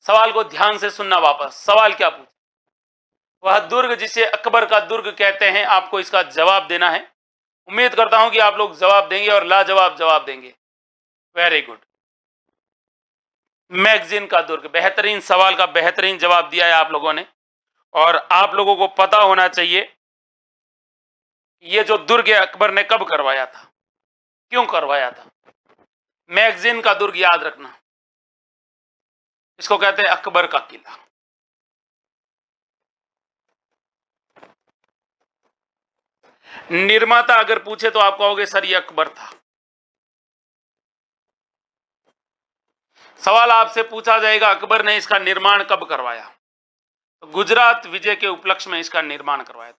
सवाल को ध्यान से सुनना वापस। सवाल क्या पूछा? वह दुर्ग जिसे अकबर का दुर्ग कहते हैं, आपको इसका जवाब देना है। उम्मीद करता हूं कि आप लोग जवाब देंगे और लाजवाब जवाब देंगे। Very good. मैगजीन का दुर्ग। बेहतरीन सवाल का बेहतरीन जवाब दिया है आप लोगों ने। और आप लोगों को पता होना चाहिए ये जो दुर्ग है अकबर ने कब करवाया था, क्यों करवाया था। मैगजीन का दुर्ग याद रखना, इसको कहते हैं अकबर का किला। निर्माता अगर पूछे तो आप कहोगे सर ये अकबर था। सवाल आपसे पूछा जाएगा अकबर ने इसका निर्माण कब करवाया, तो गुजरात विजय के उपलक्ष्य में इसका निर्माण करवाया था।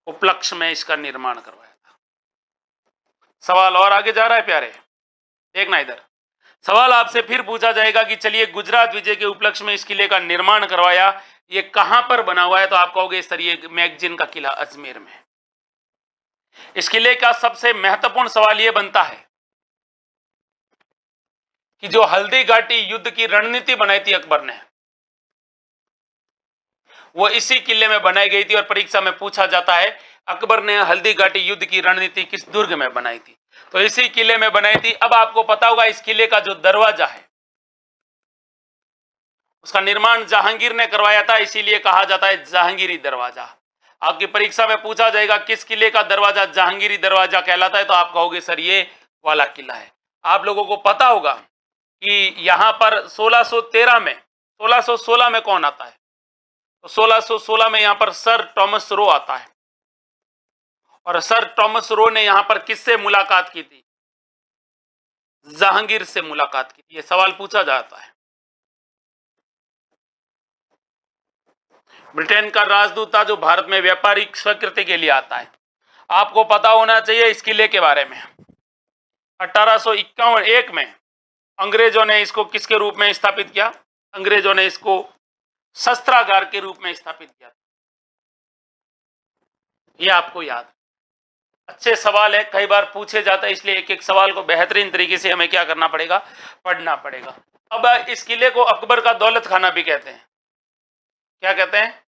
उपलक्ष्य में इसका निर्माण करवाया था। सवाल और आगे जा रहा है प्यारे, देखना इधर। सवाल आपसे फिर पूछा जाएगा कि चलिए गुजरात विजय के उपलक्ष्य में इस किले का निर्माण करवाया, ये कहां पर बना हुआ है, तो आप कहोगे सर ये मैगजीन का किला अजमेर में। इस किले का सबसे महत्वपूर्ण सवाल यह बनता है कि जो हल्दी घाटी युद्ध की रणनीति बनाई थी अकबर ने, वो इसी किले में बनाई गई थी। और परीक्षा में पूछा जाता है अकबर ने हल्दी घाटी युद्ध की रणनीति किस दुर्ग में बनाई थी, तो इसी किले में बनाई थी। अब आपको पता होगा इस किले का जो दरवाजा है उसका निर्माण जहांगीर ने करवाया था, इसीलिए कहा जाता है जहांगीरी दरवाजा। आपकी परीक्षा में पूछा जाएगा किस किले का दरवाजा जहांगीरी दरवाजा कहलाता है, तो आप कहोगे सर ये वाला किला है। आप लोगों को पता होगा कि यहां पर 1616 में कौन आता है, तो 1616 में यहां पर सर टॉमस रो आता है। और सर टॉमस रो ने यहां पर किससे मुलाकात की थी, जहांगीर से मुलाकात की थी। यह सवाल पूछा जाता है। ब्रिटेन का राजदूत था जो भारत में व्यापारिक स्वीकृति के लिए आता है। आपको पता होना चाहिए इस किले के बारे में। 1851 में अंग्रेजों ने इसको किसके रूप में स्थापित किया, अंग्रेजों ने इसको शस्त्रागार के रूप में स्थापित किया। ये आपको याद, अच्छे सवाल है, कई बार पूछे जाता है, इसलिए एक एक सवाल को बेहतरीन तरीके से हमें क्या करना पड़ेगा, पढ़ना पड़ेगा। अब इस किले को अकबर का दौलत खाना भी कहते हैं। क्या कहते हैं,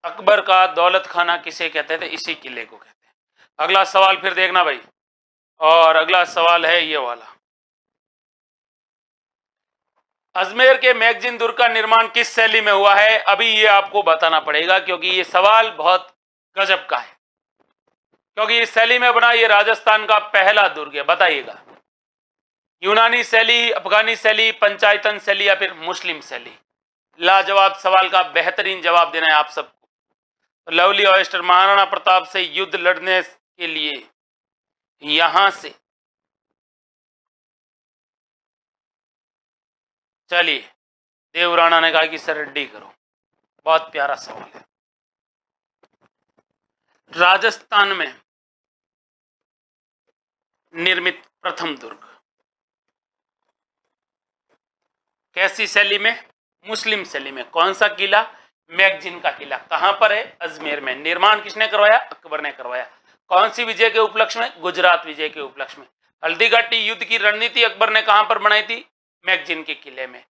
अकबर का दौलत खाना किसे कहते थे, इसी किले को कहते हैं। अगला सवाल फिर देखना भाई, और अगला सवाल है ये वाला। अजमेर के मैगजीन दुर्ग का निर्माण किस शैली में हुआ है, अभी ये आपको बताना पड़ेगा क्योंकि ये सवाल बहुत गजब का है। क्योंकि इस शैली में बना ये राजस्थान का पहला दुर्ग है। बताइएगा, यूनानी शैली, अफगानी शैली, पंचायतन शैली या फिर मुस्लिम शैली। लाजवाब सवाल का बेहतरीन जवाब देना है आप सबको। लवली ऑयस्टर महाराणा प्रताप से युद्ध लड़ने के लिए यहां से चलिए, देवराणा ने कहा कि सर रेड्डी करो। बहुत प्यारा सवाल है। राजस्थान में निर्मित प्रथम दुर्ग कैसी शैली में, मुस्लिम शैली में। कौन सा किला, मैगजीन का किला। कहां पर है, अजमेर में। निर्माण किसने करवाया, अकबर ने करवाया। कौन सी विजय के उपलक्ष्य में, गुजरात विजय के उपलक्ष्य में। हल्दी घाटी युद्ध की रणनीति अकबर ने कहां पर बनाई थी, मैगजीन के किले में।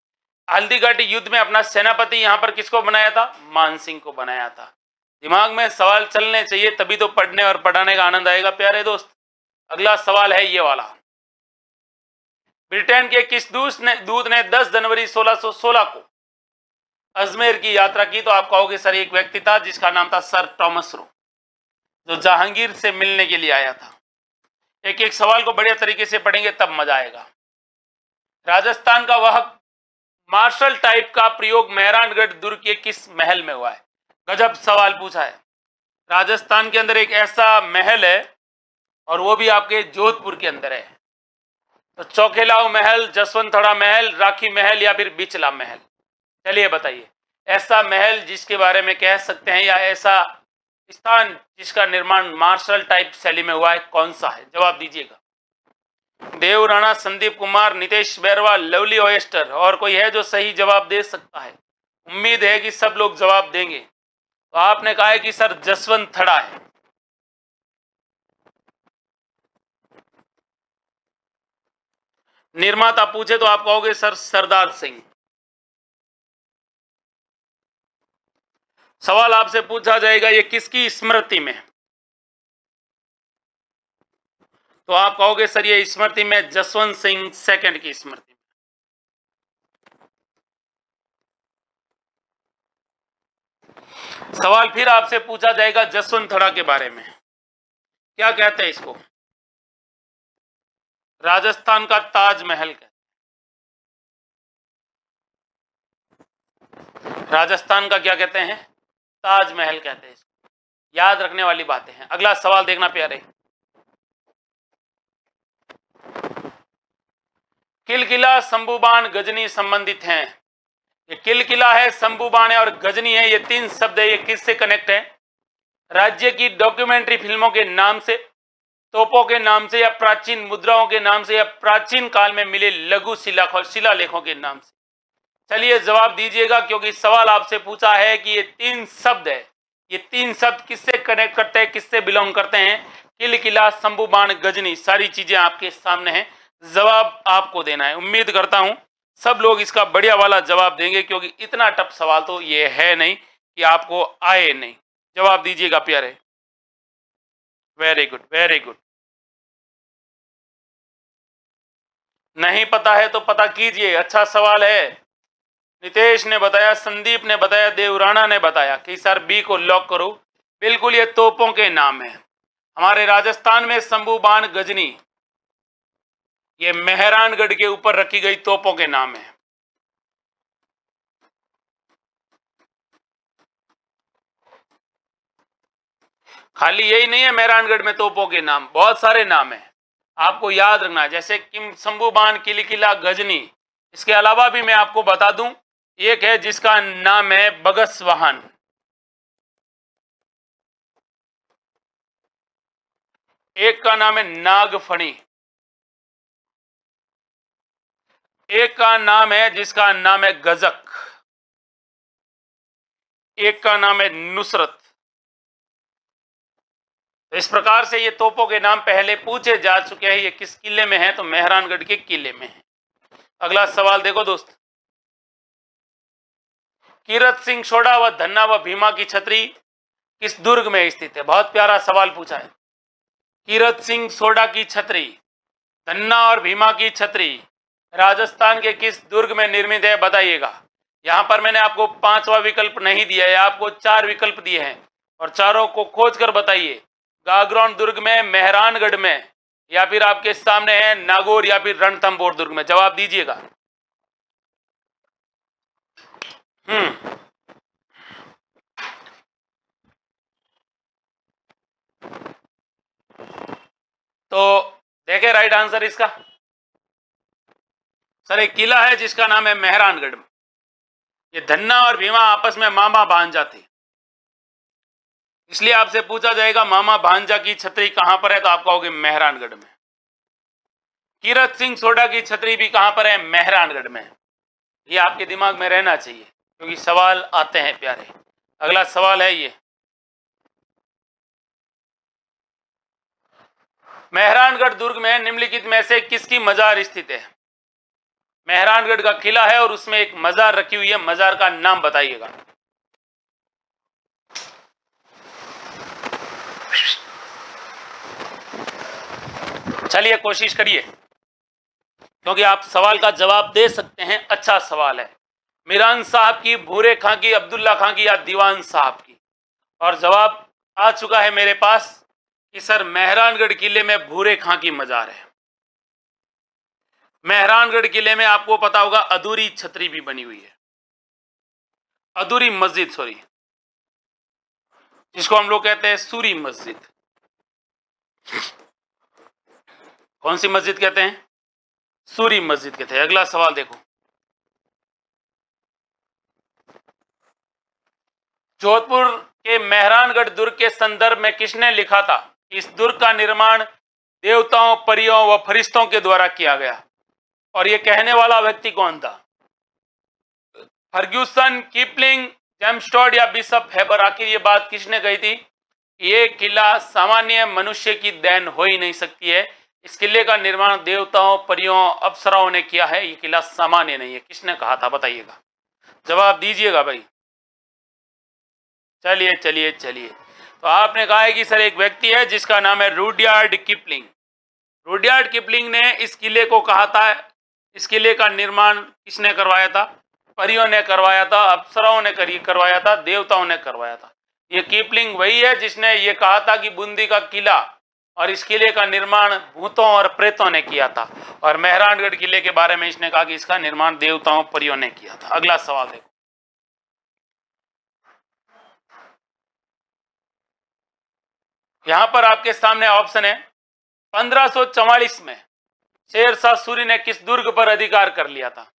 हल्दी घाटी युद्ध में अपना सेनापति यहां पर किसको बनाया था, मानसिंह को बनाया था। दिमाग में सवाल चलने चाहिए, तभी तो पढ़ने और पढ़ाने का आनंद आएगा प्यारे दोस्त। अगला सवाल है ये वाला। ब्रिटेन के किस दूत ने 10 जनवरी 1616 को अजमेर की यात्रा की, तो आप कहोगे सर एक व्यक्ति था जिसका नाम था सर टॉमस रो, जो जहांगीर से मिलने के लिए आया था। एक एक सवाल को बढ़िया तरीके से पढ़ेंगे तब मजा आएगा। राजस्थान का वह मार्शल टाइप का प्रयोग मेहरानगढ़ दुर्ग के किस महल में हुआ है। गजब सवाल पूछा है। राजस्थान के अंदर एक ऐसा महल है और वो भी आपके जोधपुर के अंदर है। तो चौकेलाव महल, जसवंतथड़ा महल, राखी महल या फिर बिचला महल। चलिए बताइए, ऐसा महल जिसके बारे में कह सकते हैं या ऐसा स्थान जिसका निर्माण मार्शल टाइप शैली में हुआ है, कौन सा है, जवाब दीजिएगा। देव राणा, संदीप कुमार, नितेश बैरवा, लवली ऑयस्टर, और कोई है जो सही जवाब दे सकता है उम्मीद है कि सब लोग जवाब देंगे। तो आपने कहा है कि सर जसवंत थड़ा है। निर्माता पूछे तो आप कहोगे सर सरदार सिंह। सवाल आपसे पूछा जाएगा ये किसकी स्मृति में, तो आप कहोगे सर ये स्मृति में जसवंत सिंह सेकंड की स्मृति में। सवाल फिर आपसे पूछा जाएगा जसवंत थड़ा के बारे में, क्या कहते हैं इसको? राजस्थान का ताजमहल कहते हैं। राजस्थान का क्या कहते हैं? ताजमहल कहते हैं इसको। याद रखने वाली बातें हैं। अगला सवाल देखना प्यारे। किलकिला, शंभुबाण, गजनी संबंधित हैं। ये किलकिला है, शंभुबाण है और गजनी है, ये तीन शब्द है। ये किससे कनेक्ट है? राज्य की डॉक्यूमेंट्री फिल्मों के नाम से, तोपों के नाम से, या प्राचीन मुद्राओं के नाम से, या प्राचीन काल में मिले लघु शिलालेखों के नाम से। चलिए जवाब दीजिएगा, क्योंकि सवाल आपसे पूछा है कि ये तीन शब्द है, ये तीन शब्द किससे कनेक्ट करते हैं, किससे बिलोंग करते हैं? किलकिला, शंभुबाण, गजनी, सारी चीजें आपके सामने हैं। जवाब आपको देना है। उम्मीद करता हूं सब लोग इसका बढ़िया वाला जवाब देंगे, क्योंकि इतना टफ सवाल तो ये है नहीं कि आपको आए नहीं। जवाब दीजिएगा प्यारे। Very good, very good. नहीं पता है तो पता कीजिए, अच्छा सवाल है। नितेश ने बताया, संदीप ने बताया, देवराणा ने बताया कि सर बी को लॉक करो। बिल्कुल, ये तोपों के नाम है। हमारे राजस्थान में शंभुबाण, गजनी, ये मेहरानगढ़ के ऊपर रखी गई तोपों के नाम है। खाली यही नहीं है मेहरानगढ़ में तोपों के नाम, बहुत सारे नाम है, आपको याद रखना है। जैसे किम, शंभुबाण, किलकिला, गजनी। इसके अलावा भी मैं आपको बता दूं, एक है जिसका नाम है बगसवाहन, एक का नाम है नागफणी, एक का नाम है जिसका नाम है गजक, एक का नाम है नुसरत। तो इस प्रकार से ये तोपों के नाम पहले पूछे जा चुके हैं। ये किस किले में है? तो मेहरानगढ़ के किले में है। अगला सवाल देखो दोस्त। कीरत सिंह सोडा व धन्ना व भीमा की छतरी किस दुर्ग में स्थित है? बहुत प्यारा सवाल पूछा है। कीरत सिंह सोडा की छतरी, धन्ना और भीमा की छतरी राजस्थान के किस दुर्ग में निर्मित है? बताइएगा। यहां पर मैंने आपको पांचवा विकल्प नहीं दिया है, आपको चार विकल्प दिए हैं और चारों को खोज कर बताइए। गागरोन दुर्ग में, मेहरानगढ़ में, या फिर आपके सामने है नागौर, या फिर रणथंभौर दुर्ग में। जवाब दीजिएगा। तो देखे राइट आंसर इसका। सर एक किला है जिसका नाम है मेहरानगढ़। ये धन्ना और भीमा आपस में मामा भांजा थे, इसलिए आपसे पूछा जाएगा मामा भांजा की छतरी कहां पर है? तो आप कहोगे मेहरानगढ़ में। कीरत सिंह सोडा की छतरी भी कहां पर है? मेहरानगढ़ में। ये आपके दिमाग में रहना चाहिए, क्योंकि सवाल आते हैं प्यारे। अगला सवाल है ये, मेहरानगढ़ दुर्ग में निम्नलिखित में से किसकी मजार स्थित है? मेहरानगढ़ का किला है और उसमें एक मजार रखी हुई है, मजार का नाम बताइएगा। चलिए कोशिश करिए, क्योंकि आप सवाल का जवाब दे सकते हैं। अच्छा सवाल है। मीरान साहब की, भूरे खां की, अब्दुल्ला खां की, या दीवान साहब की? और जवाब आ चुका है मेरे पास कि सर मेहरानगढ़ किले में भूरे खां की मजार है। मेहरानगढ़ किले में आपको पता होगा अधूरी छतरी भी बनी हुई है, अधूरी मस्जिद, सॉरी, जिसको हम लोग कहते हैं सूरी मस्जिद। कौन सी मस्जिद कहते हैं? सूरी मस्जिद कहते हैं। अगला सवाल देखो। जोधपुर के मेहरानगढ़ दुर्ग के संदर्भ में किसने लिखा था? इस दुर्ग का निर्माण देवताओं, परियों व फरिश्तों के द्वारा किया गया। और यह कहने वाला व्यक्ति कौन था? फर्ग्यूसन, कीपलिंग, जेम्स टॉड या बिशप हेबर, आखिर ये बात किसने कही थी? ये किला सामान्य मनुष्य की देन हो ही नहीं सकती है। इस किले का निर्माण देवताओं, परियों, अप्सराओं ने किया है। ये किला सामान्य नहीं है। किसने कहा था बताइएगा, जवाब दीजिएगा भाई। चलिए चलिए चलिए, तो आपने कहा है कि सर एक व्यक्ति है जिसका नाम है रुडयार्ड किपलिंग। रुडयार्ड किपलिंग ने इस किले को कहा था, इस किले का निर्माण किसने करवाया था? परियों ने करवाया था, अप्सराओं ने करवाया था, देवताओं ने करवाया था। ये किपलिंग वही है जिसने ये कहा था कि बूंदी का किला और इस किले का निर्माण भूतों और प्रेतों ने किया था। और मेहरानगढ़ किले के बारे में इसने कहा कि इसका निर्माण देवताओं, परियों ने किया था। अगला सवाल देखो, यहां पर आपके सामने ऑप्शन है 1544 में शेरशाह सूरी ने किस दुर्ग पर अधिकार कर लिया था?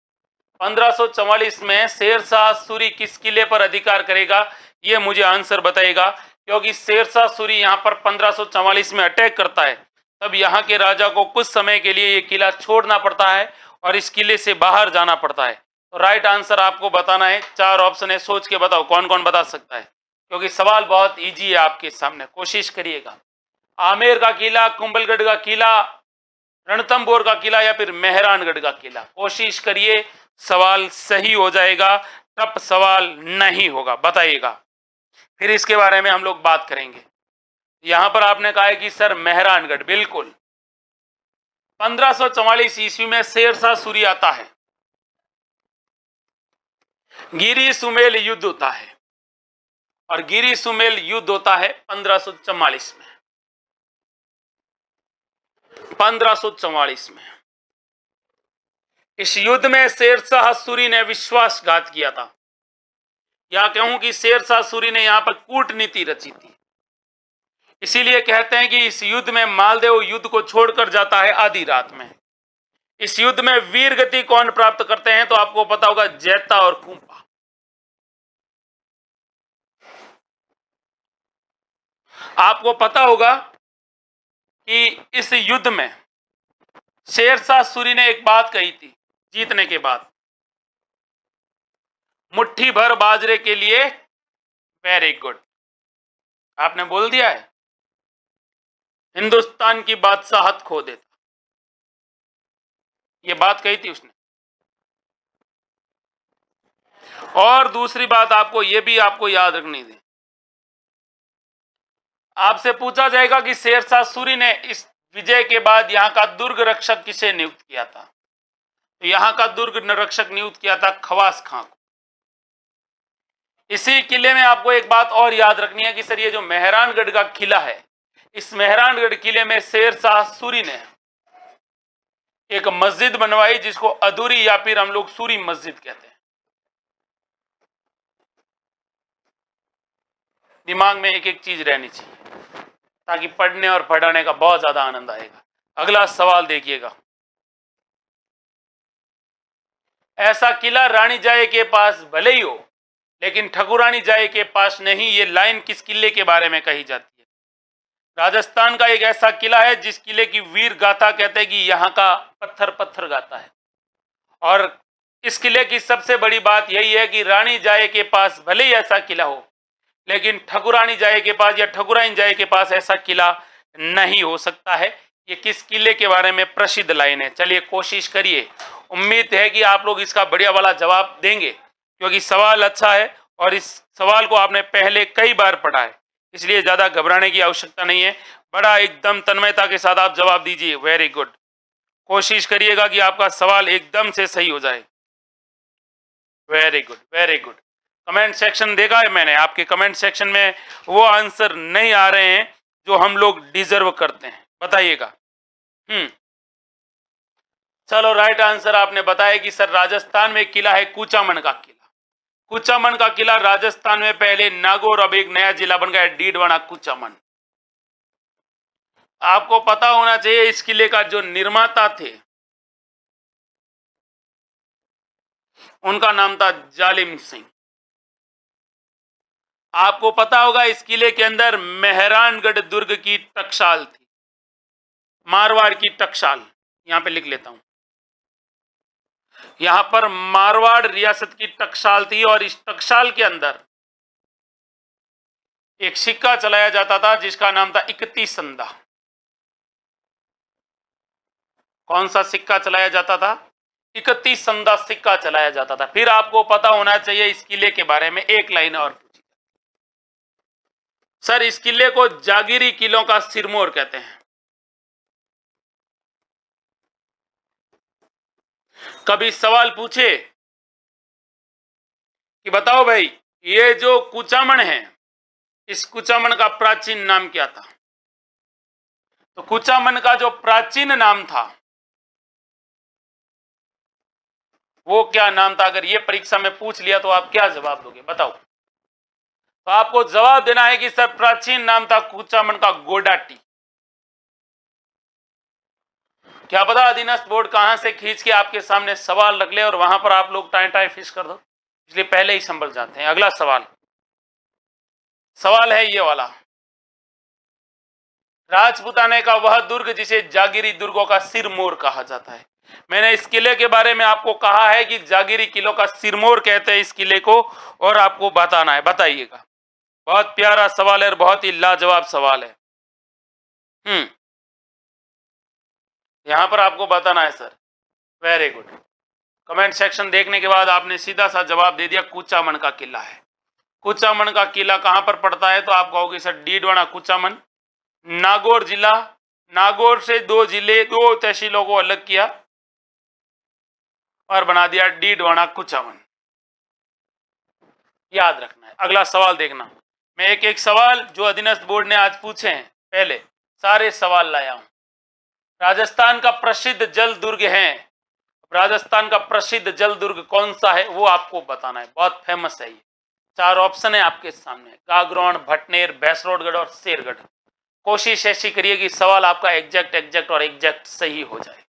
1544 में शेरशाह सूरी किस किले पर अधिकार करेगा, ये मुझे आंसर बताएगा। क्योंकि शेरशाह सूरी यहां पर 1544 में अटैक करता है, तब यहां के राजा को कुछ समय के लिए ये किला छोड़ना पड़ता है और इस किले से बाहर जाना पड़ता है। तो राइट आंसर आपको बताना है। 4 ऑप्शन है, सोच के बताओ कौन कौन बता सकता है, क्योंकि सवाल बहुत इजी है आपके सामने, कोशिश करिएगा। आमेर का किला, कुंभलगढ़ का किला, रणथंभौर का किला या फिर मेहरानगढ़ का किला? कोशिश करिए, सवाल सही हो जाएगा, टफ सवाल नहीं होगा, बताइएगा। फिर इसके बारे में हम लोग बात करेंगे। यहां पर आपने कहा है कि सर मेहरानगढ़, बिल्कुल 1544 ईस्वी में शेरशाह सूरी आता है, गिरी सुमेल युद्ध होता है और गिरी सुमेल युद्ध होता है 1544 में। 1544 में इस युद्ध में शेरशाह सूरी ने विश्वासघात किया था, या कहूं कि शेरशाह सूरी ने यहां पर कूटनीति रची थी। इसीलिए कहते हैं कि इस युद्ध में मालदेव युद्ध को छोड़कर जाता है आधी रात में। इस युद्ध में वीर गति कौन प्राप्त करते हैं? तो आपको पता होगा जैता और कुंपा। आपको पता होगा कि इस युद्ध में शेरशाह सूरी ने एक बात कही थी जीतने के बाद, मुट्ठी भर बाजरे के लिए वेरी गुड। आपने बोल दिया है, हिंदुस्तान की बादशाहत खो देता, ये बात कही थी उसने। और दूसरी बात आपको ये भी आपको याद रखनी थी, आपसे पूछा जाएगा कि शेरशाह सूरी ने इस विजय के बाद यहां का दुर्ग रक्षक किसे नियुक्त किया था? तो यहां का दुर्ग रक्षक नियुक्त किया था खवास खां को। इसी किले में आपको एक बात और याद रखनी है कि सर ये जो मेहरानगढ़ का किला है, इस मेहरानगढ़ किले में शेरशाह सूरी ने एक मस्जिद बनवाई जिसको अधूरी या फिर हम लोग सूरी मस्जिद कहते हैं। दिमाग में एक एक चीज रहनी चाहिए ताकि पढ़ने और पढ़ाने का बहुत ज्यादा आनंद आएगा। अगला सवाल देखिएगा, ऐसा किला रानी जाए के पास भले ही हो लेकिन ठकुरानी जाए के पास नहीं, ये लाइन किस किले के बारे में कही जाती है? राजस्थान का एक ऐसा किला है जिस किले की वीर गाथा कहते हैं कि यहाँ का पत्थर पत्थर गाता है। और इस किले की सबसे बड़ी बात यही है कि रानी जाए के पास भले ही ऐसा किला हो लेकिन ठकुरानी जाए के पास या ठकुराइन जाए के पास ऐसा किला नहीं हो सकता है। ये किस किले के बारे में प्रसिद्ध लाइन है? चलिए कोशिश करिए, उम्मीद है कि आप लोग इसका बढ़िया वाला जवाब देंगे, क्योंकि सवाल अच्छा है और इस सवाल को आपने पहले कई बार पढ़ा है, इसलिए ज्यादा घबराने की आवश्यकता नहीं है। बड़ा एकदम तन्मयता के साथ आप जवाब दीजिए। वेरी गुड, कोशिश करिएगा कि आपका सवाल एकदम से सही हो जाए। Very good very good. Comment section देखा है मैंने, आपके कमेंट सेक्शन में वो आंसर नहीं आ रहे हैं जो हम लोग डिजर्व करते हैं, बताइएगा। चलो राइट आंसर आपने बताया कि सर राजस्थान में किला है कुचामन का किला। कुचामन का किला राजस्थान में पहले नागौर, अब एक नया जिला बन गया डीडवाना कुचामन। आपको पता होना चाहिए इस किले का जो निर्माता थे उनका नाम था जालिम सिंह। आपको पता होगा इस किले के अंदर मेहरानगढ़ दुर्ग की टकसाल थी, मारवाड़ की टकसाल, यहां पे लिख लेता हूं। यहां पर मारवाड़ रियासत की टकसाल थी और इस टकसाल के अंदर एक सिक्का चलाया जाता था जिसका नाम था 31 संदा। कौन सा सिक्का चलाया जाता था? 31 संदा सिक्का चलाया जाता था। फिर आपको पता होना चाहिए इस किले के बारे में एक लाइन और पूछी। सर, इस किले को जागीरी किलों का सिरमौर कहते हैं। कभी सवाल पूछे कि बताओ भाई, ये जो कुचामन है, इस कुचामन का प्राचीन नाम क्या था? तो कुचामन का जो प्राचीन नाम था वो क्या नाम था? अगर ये परीक्षा में पूछ लिया तो आप क्या जवाब दोगे? बताओ। तो आपको जवाब देना है कि सर प्राचीन नाम था कुचामन का गोडाटी। क्या पता अधीनस्थ बोर्ड कहां से खींच के आपके सामने सवाल रख ले और वहां पर आप लोग टाइम टाइम फिश कर दो, इसलिए पहले ही संभल जाते हैं। अगला सवाल है ये वाला। राजपुताने का वह दुर्ग जिसे जागीरी दुर्गों का सिरमौर कहा जाता है। मैंने इस किले के बारे में आपको कहा है कि जागीरी किलों का सिरमौर कहते हैं इस किले को, और आपको बताना है। बताइएगा। बहुत प्यारा सवाल है और बहुत ही लाजवाब सवाल है। यहां पर आपको बताना है sir. Very good. Comment section देखने के बाद आपने सीधा सा जवाब दे दिया, कुचामन का किला है। कुचामन का किला कहां पर पड़ता है? तो आप कहोगे सर डीडवाना कुचामन, नागौर जिला। नागौर से दो तहसीलों को अलग किया और बना दिया डीडवाना कुचामन। याद रखना है। अगला सवाल देखना। मैं एक एक सवाल जो अधीनस्थ बोर्ड ने आज पूछे हैं, पहले सारे सवाल लाया हूं। राजस्थान का प्रसिद्ध जल दुर्ग है, राजस्थान का प्रसिद्ध जल दुर्ग कौन सा है वो आपको बताना है। बहुत फेमस है ये। 4 ऑप्शन है आपके सामने, गागरोन, भटनेर, भैंसरोडगढ़ और शेरगढ़। कोशिश ऐसी करिए कि सवाल आपका एग्जैक्ट और एग्जैक्ट सही हो जाए,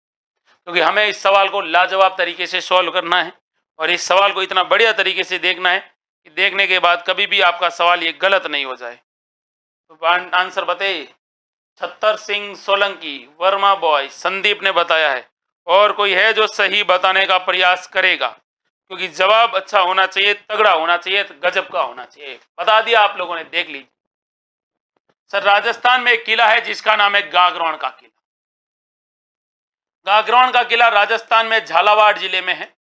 क्योंकि हमें इस सवाल को लाजवाब तरीके से सॉल्व करना है और इस सवाल को इतना बढ़िया तरीके से देखना है कि देखने के बाद कभी भी आपका सवाल ये गलत नहीं हो जाए। तो आंसर बताइए। छत्तर सिंह सोलंकी, वर्मा बॉय, संदीप ने बताया है। और कोई है जो सही बताने का प्रयास करेगा? क्योंकि जवाब अच्छा होना चाहिए, तगड़ा होना चाहिए, गजब का होना चाहिए। बता दिया आप लोगों ने, देख लीजिए। सर, राजस्थान में एक किला है जिसका नाम है गागरोन का किला। गागरोन का किला राजस्थान में झालावाड़ जिले में है।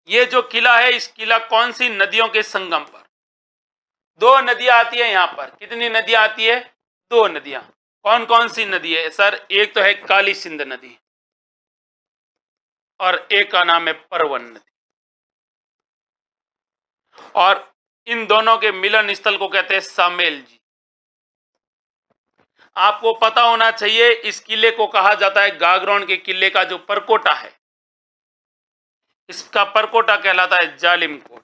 ये जो किला है, इस किला कौन सी नदियों के संगम पर? 2 नदियां आती है यहां पर। कितनी नदियां आती है? 2 नदियां। कौन कौन सी नदी है सर? एक तो है काली सिंध नदी और एक का नाम है परवन नदी। और इन दोनों के मिलन स्थल को कहते हैं सामेल जी। आपको पता होना चाहिए इस किले को कहा जाता है, गागरोन के किले का जो परकोटा है, इसका परकोटा कहलाता है जालिम कोट।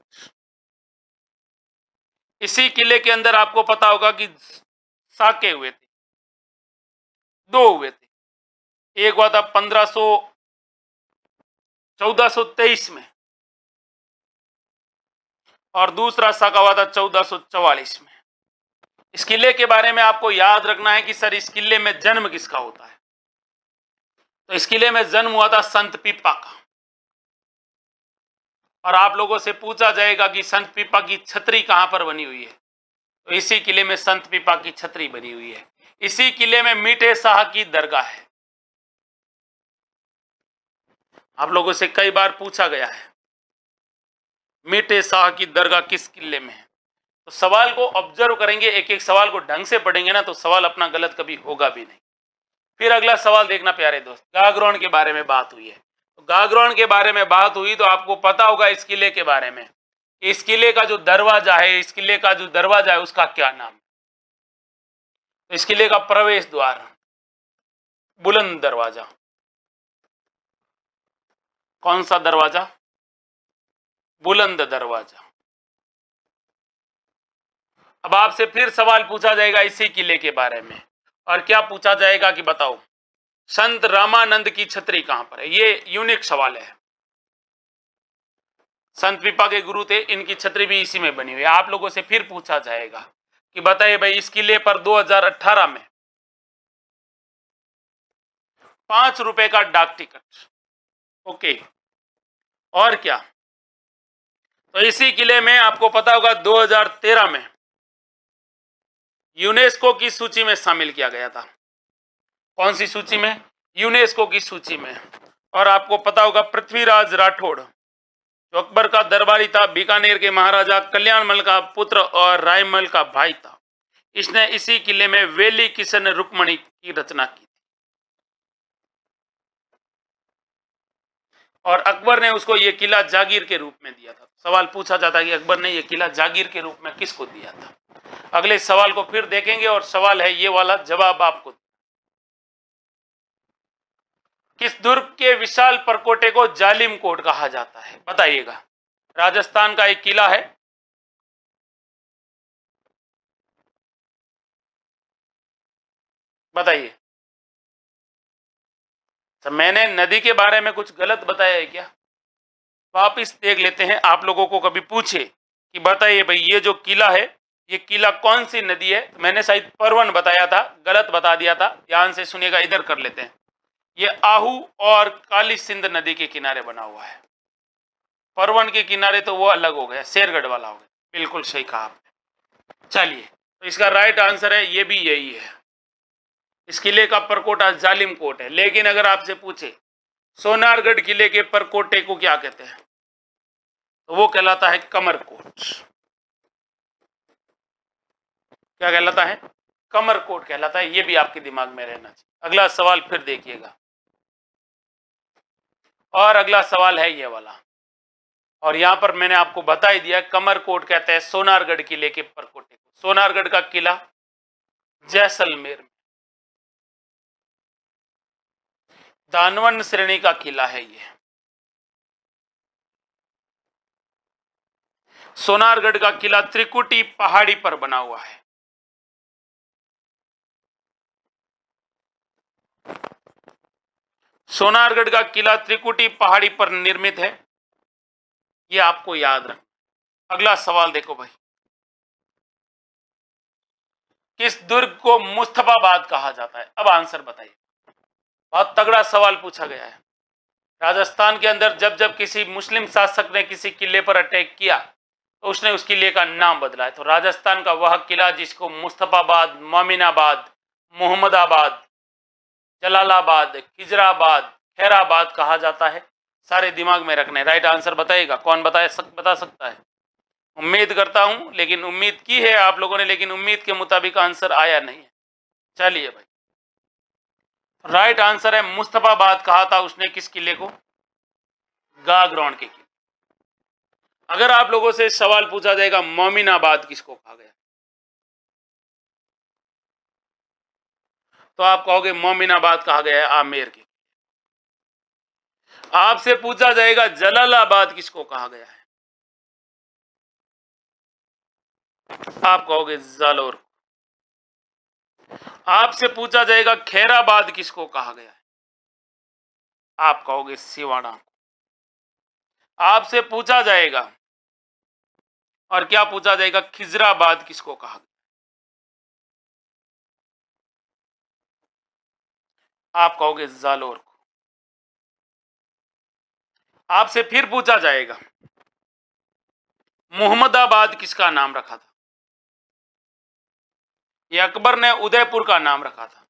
इसी किले के अंदर आपको पता होगा कि साके हुए थे, 2 हुए थे। एक हुआ था 1423 में और दूसरा साका हुआ था 1444 में। इस किले के बारे में आपको याद रखना है कि सर इस किले में जन्म किसका होता है? तो इस किले में जन्म हुआ था संत पीपा का। और आप लोगों से पूछा जाएगा कि संत पीपा की छतरी कहां पर बनी हुई है? तो इसी किले में संत पीपा की छतरी बनी हुई है। इसी किले में मीठे शाह की दरगाह है। आप लोगों से कई बार पूछा गया है मीठे शाह की दरगाह किस किले में है। तो सवाल को ऑब्जर्व करेंगे, एक एक सवाल को ढंग से पढ़ेंगे ना, तो सवाल अपना गलत कभी होगा भी नहीं। फिर अगला सवाल देखना प्यारे दोस्त। गागरोन के बारे में बात हुई है, तो गागरोन के बारे में बात हुई तो आपको पता होगा इस किले के बारे में। इस किले का जो दरवाजा है, इस किले का जो दरवाजा है उसका क्या नाम है? तो इस किले का प्रवेश द्वार बुलंद दरवाजा। कौन सा दरवाजा? बुलंद दरवाजा। अब आपसे फिर सवाल पूछा जाएगा इसी किले के बारे में, और क्या पूछा जाएगा कि बताओ संत रामानंद की छतरी कहां पर है? ये यूनिक सवाल है। संत पीपा के गुरु थे, इनकी छतरी भी इसी में बनी हुई है। आप लोगों से फिर पूछा जाएगा कि बताइए भाई, इस किले पर 2018 में 5 रुपए का डाक टिकट, ओके, और क्या, तो इसी किले में आपको पता होगा 2013 में यूनेस्को की सूची में शामिल किया गया था। कौन सी सूची में? यूनेस्को की सूची में। और आपको पता होगा पृथ्वीराज राठौड़ जो अकबर का दरबारी था, बीकानेर के महाराजा कल्याणमल का पुत्र और रायमल का भाई था, इसने इसी किले में वेली किशन रुक्मणी की रचना की और अकबर ने उसको ये किला जागीर के रूप में दिया था। सवाल पूछा जाता है कि अकबर ने ये किला जागीर के रूप में किसको दिया था। अगले सवाल को फिर देखेंगे और सवाल है ये वाला, जवाब आपको। किस दुर्ग के विशाल परकोटे को जालिम कोट कहा जाता है? बताइएगा। राजस्थान का एक किला है, बताइए। तो मैंने नदी के बारे में कुछ गलत बताया है क्या? वापिस देख लेते हैं। आप लोगों को कभी पूछे कि बताइए भाई ये जो किला है, ये किला कौन सी नदी है, तो मैंने शायद परवन बताया था, गलत बता दिया था। ध्यान से सुनिएगा, इधर कर लेते हैं। ये आहू और काली सिंध नदी के किनारे बना हुआ है। परवन के किनारे तो वो अलग हो गया, शेरगढ़ वाला हो गया। बिल्कुल सही कहा आपने। चलिए, तो इसका राइट आंसर है ये भी यही है। इस किले का परकोटा जालिम कोट है। लेकिन अगर आपसे पूछे सोनारगढ़ किले के परकोटे को क्या कहते हैं, तो वो कहलाता है कमरकोट। क्या कहलाता है? कमरकोट कहलाता है। ये भी आपके दिमाग में रहना चाहिए। अगला सवाल फिर देखिएगा, और अगला सवाल है ये वाला, और यहां पर मैंने आपको बता ही दिया, कमरकोट कहते हैं सोनारगढ़ किले के परकोटे को। सोनारगढ़ का किला जैसलमेर में, दानवन श्रेणी का किला है ये। सोनारगढ़ का किला त्रिकुटी पहाड़ी पर बना हुआ है। सोनारगढ़ का किला त्रिकुटी पहाड़ी पर निर्मित है, ये आपको याद रखना। अगला सवाल देखो भाई, किस दुर्ग को मुस्तफाबाद कहा जाता है? अब आंसर बताइए। बहुत तगड़ा सवाल पूछा गया है। राजस्थान के अंदर जब जब किसी मुस्लिम शासक ने किसी किले पर अटैक किया तो उसने उस किले का नाम बदला है। तो राजस्थान का वह किला जिसको मुस्तफाबाद, मोमिनाबाद, मोहम्मदाबाद, जलालाबाद, खिजराबाद, खैराबाद कहा जाता है। सारे दिमाग में रखने। राइट आंसर बताइएगा। कौन बता सकता है? उम्मीद करता हूं, लेकिन उम्मीद की है आप लोगों ने, लेकिन उम्मीद के मुताबिक आंसर आया नहीं है। चलिए भाई, राइट आंसर है मुस्तफाबाद कहा था उसने किस किले को? गागरोन के किले। अगर आप लोगों से सवाल पूछा जाएगा मोमिनाबाद किसको कहा गया, तो आप कहोगे मोमिनाबाद कहा गया है आमेर के। आपसे पूछा जाएगा जलालाबाद किसको कहा गया है, आप कहोगे जालोर। आपसे पूछा जाएगा खैराबाद किसको कहा गया है, आप कहोगे सिवाना। आपसे पूछा जाएगा, और क्या पूछा जाएगा, खिजराबाद किसको कहा गया, आप कहोगे जालोर को। आपसे फिर पूछा जाएगा मोहम्मदाबाद किसका नाम रखा था, ये अकबर ने उदयपुर का नाम रखा था।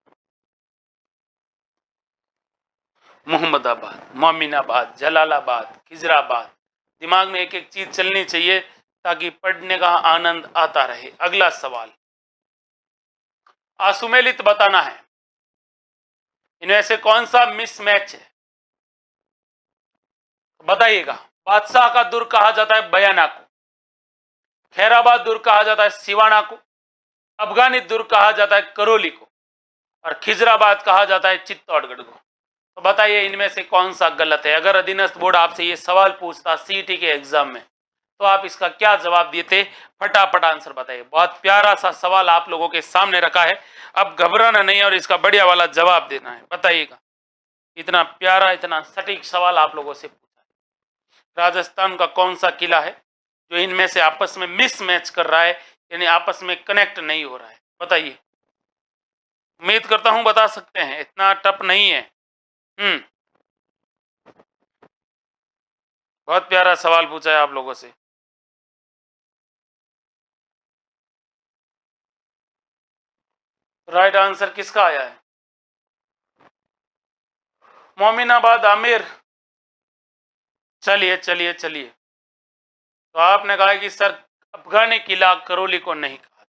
मोहम्मदाबाद, मोमिनाबाद, जलालाबाद, खिजराबाद। दिमाग में एक एक चीज चलनी चाहिए ताकि पढ़ने का आनंद आता रहे। अगला सवाल, असुमेलित बताना है, इनमें से कौन सा मिसमैच है, बताइएगा। बादशाह का दुर्ग कहा जाता है बयाना को, खैराबाद दुर्ग कहा जाता है सिवाना को, अफगानी दुर्ग कहा जाता है करौली को, और खिजराबाद कहा जाता है चित्तौड़गढ़ को। तो बताइए इनमें से कौन सा गलत है। अगर अधीनस्थ बोर्ड आपसे ये सवाल पूछता सीईटी के एग्जाम में, तो आप इसका क्या जवाब देते? फटाफट आंसर बताइए। बहुत प्यारा सा सवाल आप लोगों के सामने रखा है, अब घबराना नहीं और इसका बढ़िया वाला जवाब देना है। बताइएगा, इतना प्यारा, इतना सटीक सवाल आप लोगों से पूछा है। राजस्थान का कौन सा किला है जो इनमें से आपस में मिसमैच कर रहा है, यानी आपस में कनेक्ट नहीं हो रहा है? बताइए। उम्मीद करता हूं बता सकते हैं, इतना टफ नहीं है। बहुत प्यारा सवाल पूछा है आप लोगों से। राइट आंसर किसका आया है? मोमिनाबाद आमिर। चलिए चलिए चलिए, तो आपने कहा कि सर अफगानी किला करौली को नहीं कहा।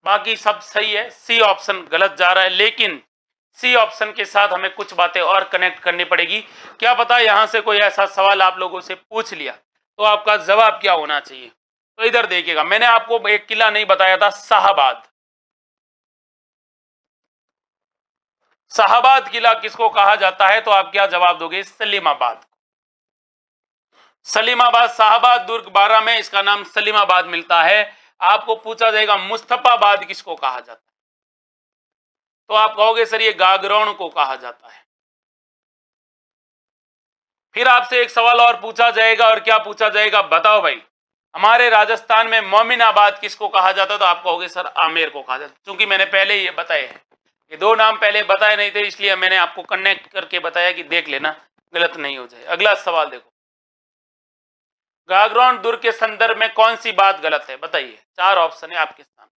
बाकी सब सही है, सी ऑप्शन गलत जा रहा है, लेकिन सी ऑप्शन के साथ हमें कुछ बातें और कनेक्ट करनी पड़ेगी। क्या पता यहां से कोई ऐसा सवाल आप लोगों से पूछ लिया तो आपका जवाब क्या होना चाहिए। तो इधर देखिएगा, मैंने आपको एक किला नहीं बताया था, शाहबाद। शाहबाद किला किसको कहा जाता है? तो आप क्या जवाब दोगे? सलीमाबाद। सलीमाबाद, शाहबाद दुर्ग 12 में इसका नाम सलीमाबाद मिलता है। आपको पूछा जाएगा मुस्तफाबाद किसको कहा जाता है, तो आप कहोगे सर ये गागरोन को कहा जाता है। फिर आपसे एक सवाल और पूछा जाएगा, और क्या पूछा जाएगा बताओ भाई? हमारे राजस्थान में मोमिनाबाद किसको कहा जाता? तो आप कहोगे सर आमेर को कहा जाता। क्योंकि मैंने पहले ये बताए हैं, ये दो नाम पहले बताए नहीं थे, इसलिए मैंने आपको कनेक्ट करके बताया कि देख लेना, गलत नहीं हो जाए। अगला सवाल देखो, गागरोन दुर्ग के संदर्भ में कौन सी बात गलत है? बताइए, 4 ऑप्शन है आपके सामने।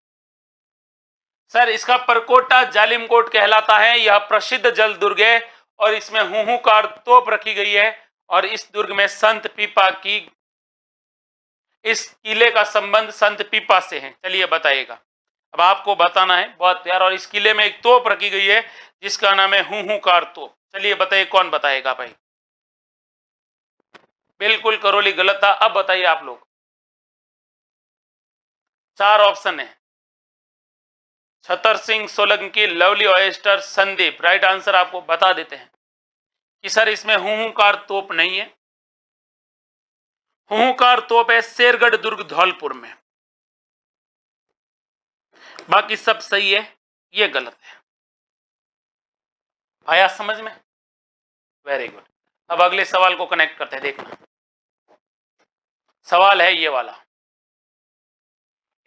सर इसका परकोटा जालिमकोट कहलाता है, यह प्रसिद्ध जल दुर्ग है और इसमें हुहुकार तोप रखी गई है, और इस दुर्ग में संत पीपा की, इस किले का संबंध संत पीपा से है। चलिए बताइएगा, अब आपको बताना है। बहुत प्यार। और इस किले में एक तोप रखी गई है जिसका नाम है हुहुकार तोप। चलिए बताइए कौन बताएगा भाई? बिल्कुल करौली गलत था। अब बताइए आप लोग, 4 ऑप्शन है। Chhatar Singh Solanki, lovely oyster, Sandeep. Right answer आपको बता देते हैं कि सर इसमें हुहुकार तोप नहीं है। हुहुकार तोप है शेरगढ़ दुर्ग धौलपुर में। बाकी सब सही है, ये गलत है। आया समझ में? Very good. अब अगले सवाल को कनेक्ट करते हैं, देखना। सवाल है ये वाला,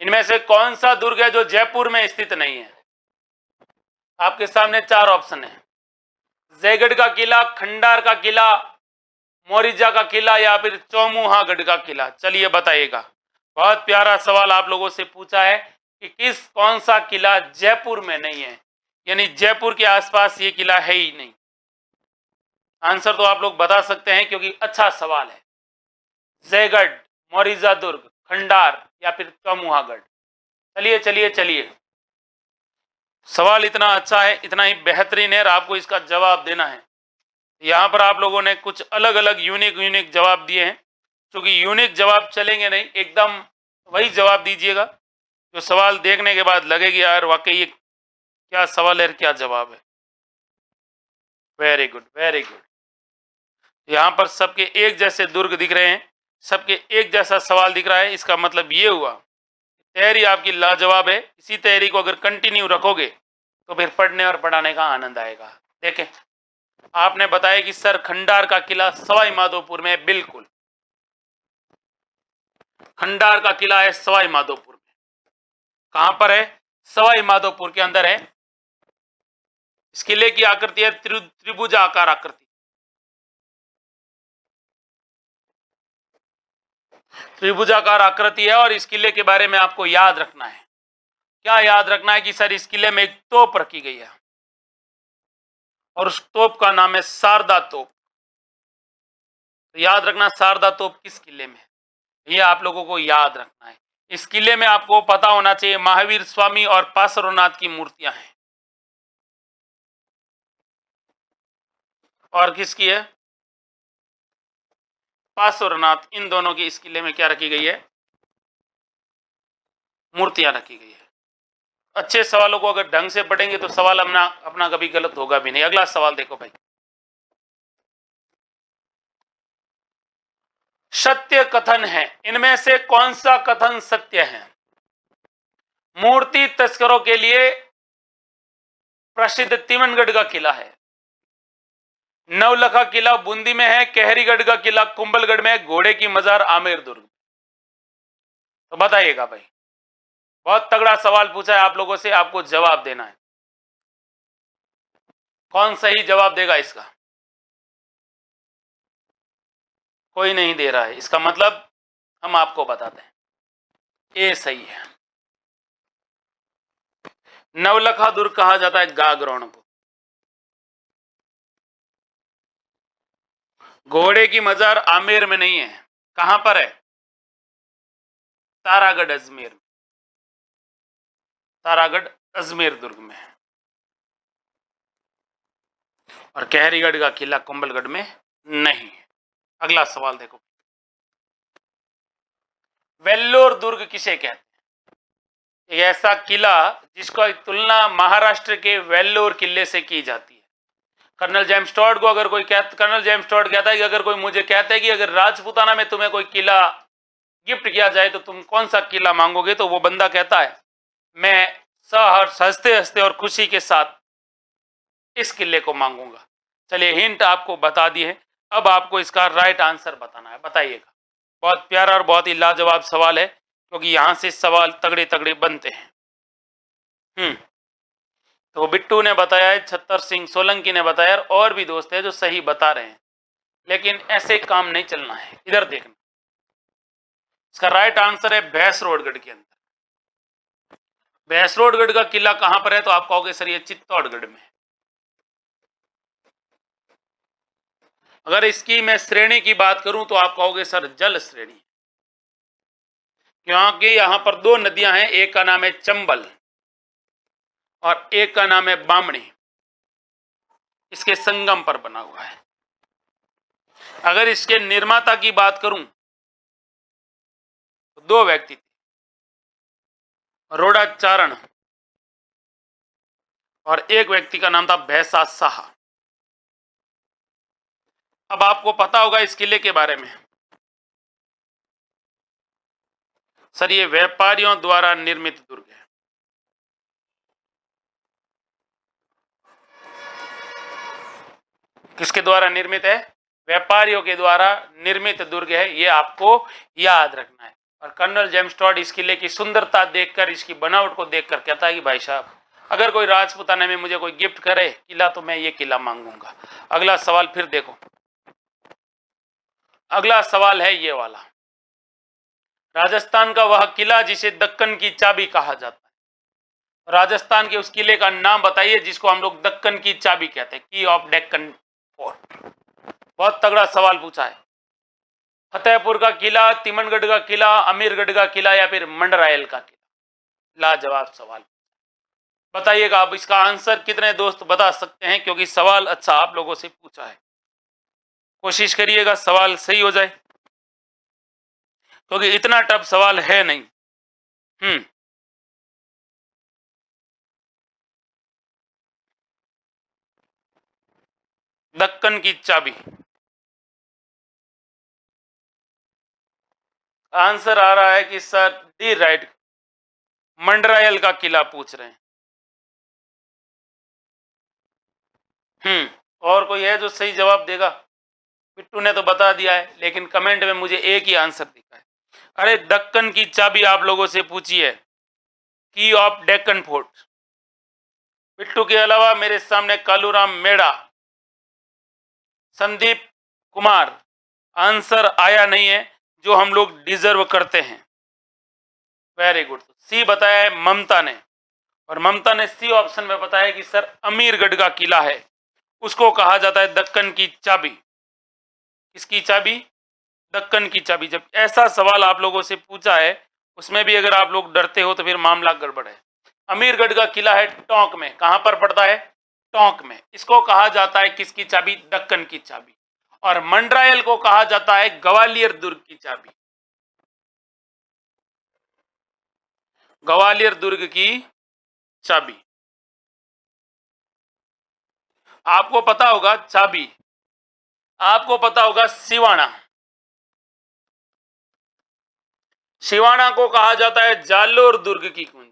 इनमें से कौन सा दुर्ग है जो जयपुर में स्थित नहीं है? आपके सामने 4 ऑप्शन है। जयगढ़ का किला, खंडार का किला, मोरिजा का किला, या फिर चौमुहागढ़ का किला। चलिए बताइएगा। बहुत प्यारा सवाल आप लोगों से पूछा है कि कौन सा किला जयपुर में नहीं है, यानी जयपुर के आसपास ये किला है ही नहीं। आंसर तो आप लोग बता सकते हैं क्योंकि अच्छा सवाल है। जयगढ़, मोरिजा दुर्ग, खंडार, या फिर चौमुहागढ़। चलिए चलिए चलिए, सवाल इतना अच्छा है, इतना ही बेहतरीन है, और आपको इसका जवाब देना है। यहाँ पर आप लोगों ने कुछ अलग अलग यूनिक जवाब दिए हैं। क्योंकि यूनिक जवाब चलेंगे नहीं, एकदम वही जवाब दीजिएगा जो सवाल देखने के बाद लगेगी यार वाकई ये क्या सवाल है, क्या जवाब है। Very good very good. यहाँ पर सबके एक जैसे दुर्ग दिख रहे हैं, सबके एक जैसा सवाल दिख रहा है। इसका मतलब ये हुआ तैयारी आपकी लाजवाब है। इसी तैयारी को अगर कंटिन्यू रखोगे तो फिर पढ़ने और पढ़ाने का आनंद आएगा। देखें, आपने बताया कि सर खंडार का किला सवाई माधोपुर में। बिल्कुल, खंडार का किला है सवाई माधोपुर में। कहां पर है? सवाई माधोपुर के अंदर है। इस किले की आकृति है त्रिभुजाकार आकृति। त्रिभुजाकार आकृति है, और इस किले के बारे में आपको याद रखना है। क्या याद रखना है? कि सर इस किले में एक तोप रखी गई है, और उस तोप का नाम है शारदा तोप। तो याद रखना शारदा तोप किस किले में, ये आप लोगों को याद रखना है। इस किले में आपको पता होना चाहिए महावीर स्वामी और पार्श्वनाथ की मूर्तियां हैं। और किसकी है? पार्श्वनाथ। इन दोनों की इस किले में क्या रखी गई है? मूर्तियां रखी गई है। अच्छे सवालों को अगर ढंग से पढ़ेंगे तो सवाल अपना अपना कभी गलत होगा भी नहीं। अगला सवाल देखो भाई, सत्य कथन है, इनमें से कौन सा कथन सत्य है? मूर्ति तस्करों के लिए प्रसिद्ध तिमनगढ़ का किला है। नवलखा किला बूंदी में है। कहरीगढ़ का किला कुंभलगढ़ में है। घोड़े की मजार आमेर दुर्ग। तो बताइएगा भाई, बहुत तगड़ा सवाल पूछा है आप लोगों से, आपको जवाब देना है। कौन सही जवाब देगा इसका? कोई नहीं दे रहा है, इसका मतलब हम आपको बताते हैं, ए सही है। नवलखा दुर्ग कहा जाता है गागरोन को। घोड़े की मजार आमेर में नहीं है, कहां पर है? तारागढ़ अजमेर, तारागढ़ अजमेर दुर्ग में है। और कहरीगढ़ का किला कुंभलगढ़ में नहीं है। अगला सवाल देखो, वेल्लोर दुर्ग किसे कहते हैं? एक ऐसा किला जिसका तुलना महाराष्ट्र के वेल्लोर किले से की जाती है। कर्नल जेम्स टॉड को अगर कोई कर्नल जेम्स टॉड कहता है कि अगर कोई मुझे कहता है कि अगर राजपूताना में तुम्हें कोई किला गिफ्ट किया जाए तो तुम कौन सा किला मांगोगे, तो वो बंदा कहता है मैं सहर्ष हंसते हंसते और खुशी के साथ इस किले को मांगूंगा। चलिए हिंट आपको बता दी है, अब आपको इसका राइट आंसर बताना है, बताइएगा। बहुत प्यारा और बहुत ही लाजवाब सवाल है, क्योंकि यहां से सवाल तगड़े तगड़े बनते हैं। तो बिट्टू ने बताया है, छत्तर सिंह सोलंकी ने बताया, और भी दोस्त है जो सही बता रहे हैं, लेकिन ऐसे काम नहीं चलना है। इधर देखना, इसका राइट आंसर है भैंसरोडगढ़ के अंदर। भैंसरोडगढ़ का किला कहां पर है, तो आप कहोगे सर ये चित्तौड़गढ़ में। अगर इसकी मैं श्रेणी की बात करूं तो आप कहोगे सर जल श्रेणी, क्योंकि यहां पर दो नदियां हैं, एक का नाम है चंबल और एक का नाम है बामणी, इसके संगम पर बना हुआ है। अगर इसके निर्माता की बात करूं तो दो व्यक्ति थे, रोडाचारण और एक व्यक्ति का नाम था भैंसा शाह। अब आपको पता होगा इस किले के बारे में, सर ये व्यापारियों द्वारा निर्मित दुर्ग है। किसके द्वारा निर्मित है? व्यापारियों के द्वारा निर्मित दुर्ग है, ये आपको याद रखना है। और कर्नल जेम्स टॉड इस किले की सुंदरता देखकर, इसकी बनावट को देखकर कहता है कि भाई साहब अगर कोई राजपूताना में मुझे कोई गिफ्ट करे किला तो मैं ये किला मांगूंगा। अगला सवाल फिर देखो, अगला सवाल है ये वाला, राजस्थान का वह किला जिसे दक्कन की चाबी कहा जाता है, राजस्थान के उस किले का नाम बताइए जिसको हम लोग दक्कन की चाबी कहते हैं, की ऑफ डेक्कन फोर्ट। बहुत तगड़ा सवाल पूछा है। फतेहपुर का किला, तिमनगढ़ का किला, अमीरगढ़ का किला या फिर मंडरायल का किला? लाजवाब सवाल, बताइएगा। अब इसका आंसर कितने दोस्त बता सकते हैं, क्योंकि सवाल अच्छा आप लोगों से पूछा है। कोशिश करिएगा सवाल सही हो जाए, क्योंकि इतना टफ सवाल है नहीं। दक्कन की चाबी, आंसर आ रहा है कि सर डी राइट, मंडरायल का किला पूछ रहे हैं। और कोई है जो सही जवाब देगा? बिट्टू ने तो बता दिया है, लेकिन कमेंट में मुझे एक ही आंसर दिखा है। अरे दक्कन की चाबी आप लोगों से पूछी है, की ऑफ डेक्कन फोर्ट। बिट्टू के अलावा मेरे सामने कालूराम मेड़ा, संदीप कुमार, आंसर आया नहीं है जो हम लोग डिजर्व करते हैं। Very good. सी बताया है ममता ने, और ममता ने सी ऑप्शन में बताया कि सर अमीरगढ़ का किला है, उसको कहा जाता है दक्कन की चाबी। किसकी चाबी? दक्कन की चाबी। जब ऐसा सवाल आप लोगों से पूछा है, उसमें भी अगर आप लोग डरते हो तो फिर मामला गड़बड़ है। अमीरगढ़ का किला है टोंक में, कहां पर पड़ता है? टोंक में। इसको कहा जाता है किसकी चाबी? दक्कन की चाबी। और मंडरायल को कहा जाता है ग्वालियर दुर्ग की चाबी, ग्वालियर दुर्ग की चाबी। आपको पता होगा चाबी, आपको पता होगा सिवाना, सिवाना को कहा जाता है जालोर दुर्ग की कुंजी।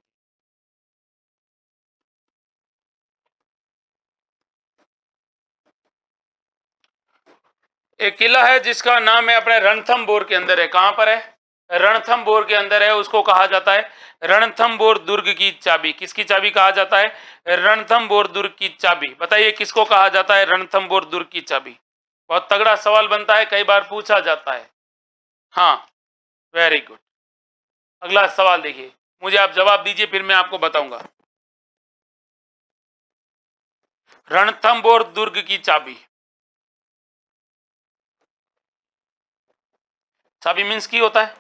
एक किला है जिसका नाम है अपने रणथंभौर के अंदर है, कहां पर है? रणथंभौर के अंदर है, उसको कहा जाता है रणथंभौर दुर्ग की चाबी। किसकी चाबी कहा जाता है? रणथंभौर दुर्ग की चाबी। बताइए किसको कहा जाता है रणथंभौर दुर्ग की चाबी? बहुत तगड़ा सवाल बनता है, कई बार पूछा जाता है। हाँ, वेरी गुड। अगला सवाल देखिए, मुझे आप जवाब दीजिए फिर मैं आपको बताऊंगा। रणथंभौर दुर्ग की चाबी। चाबी मीन्स की होता है।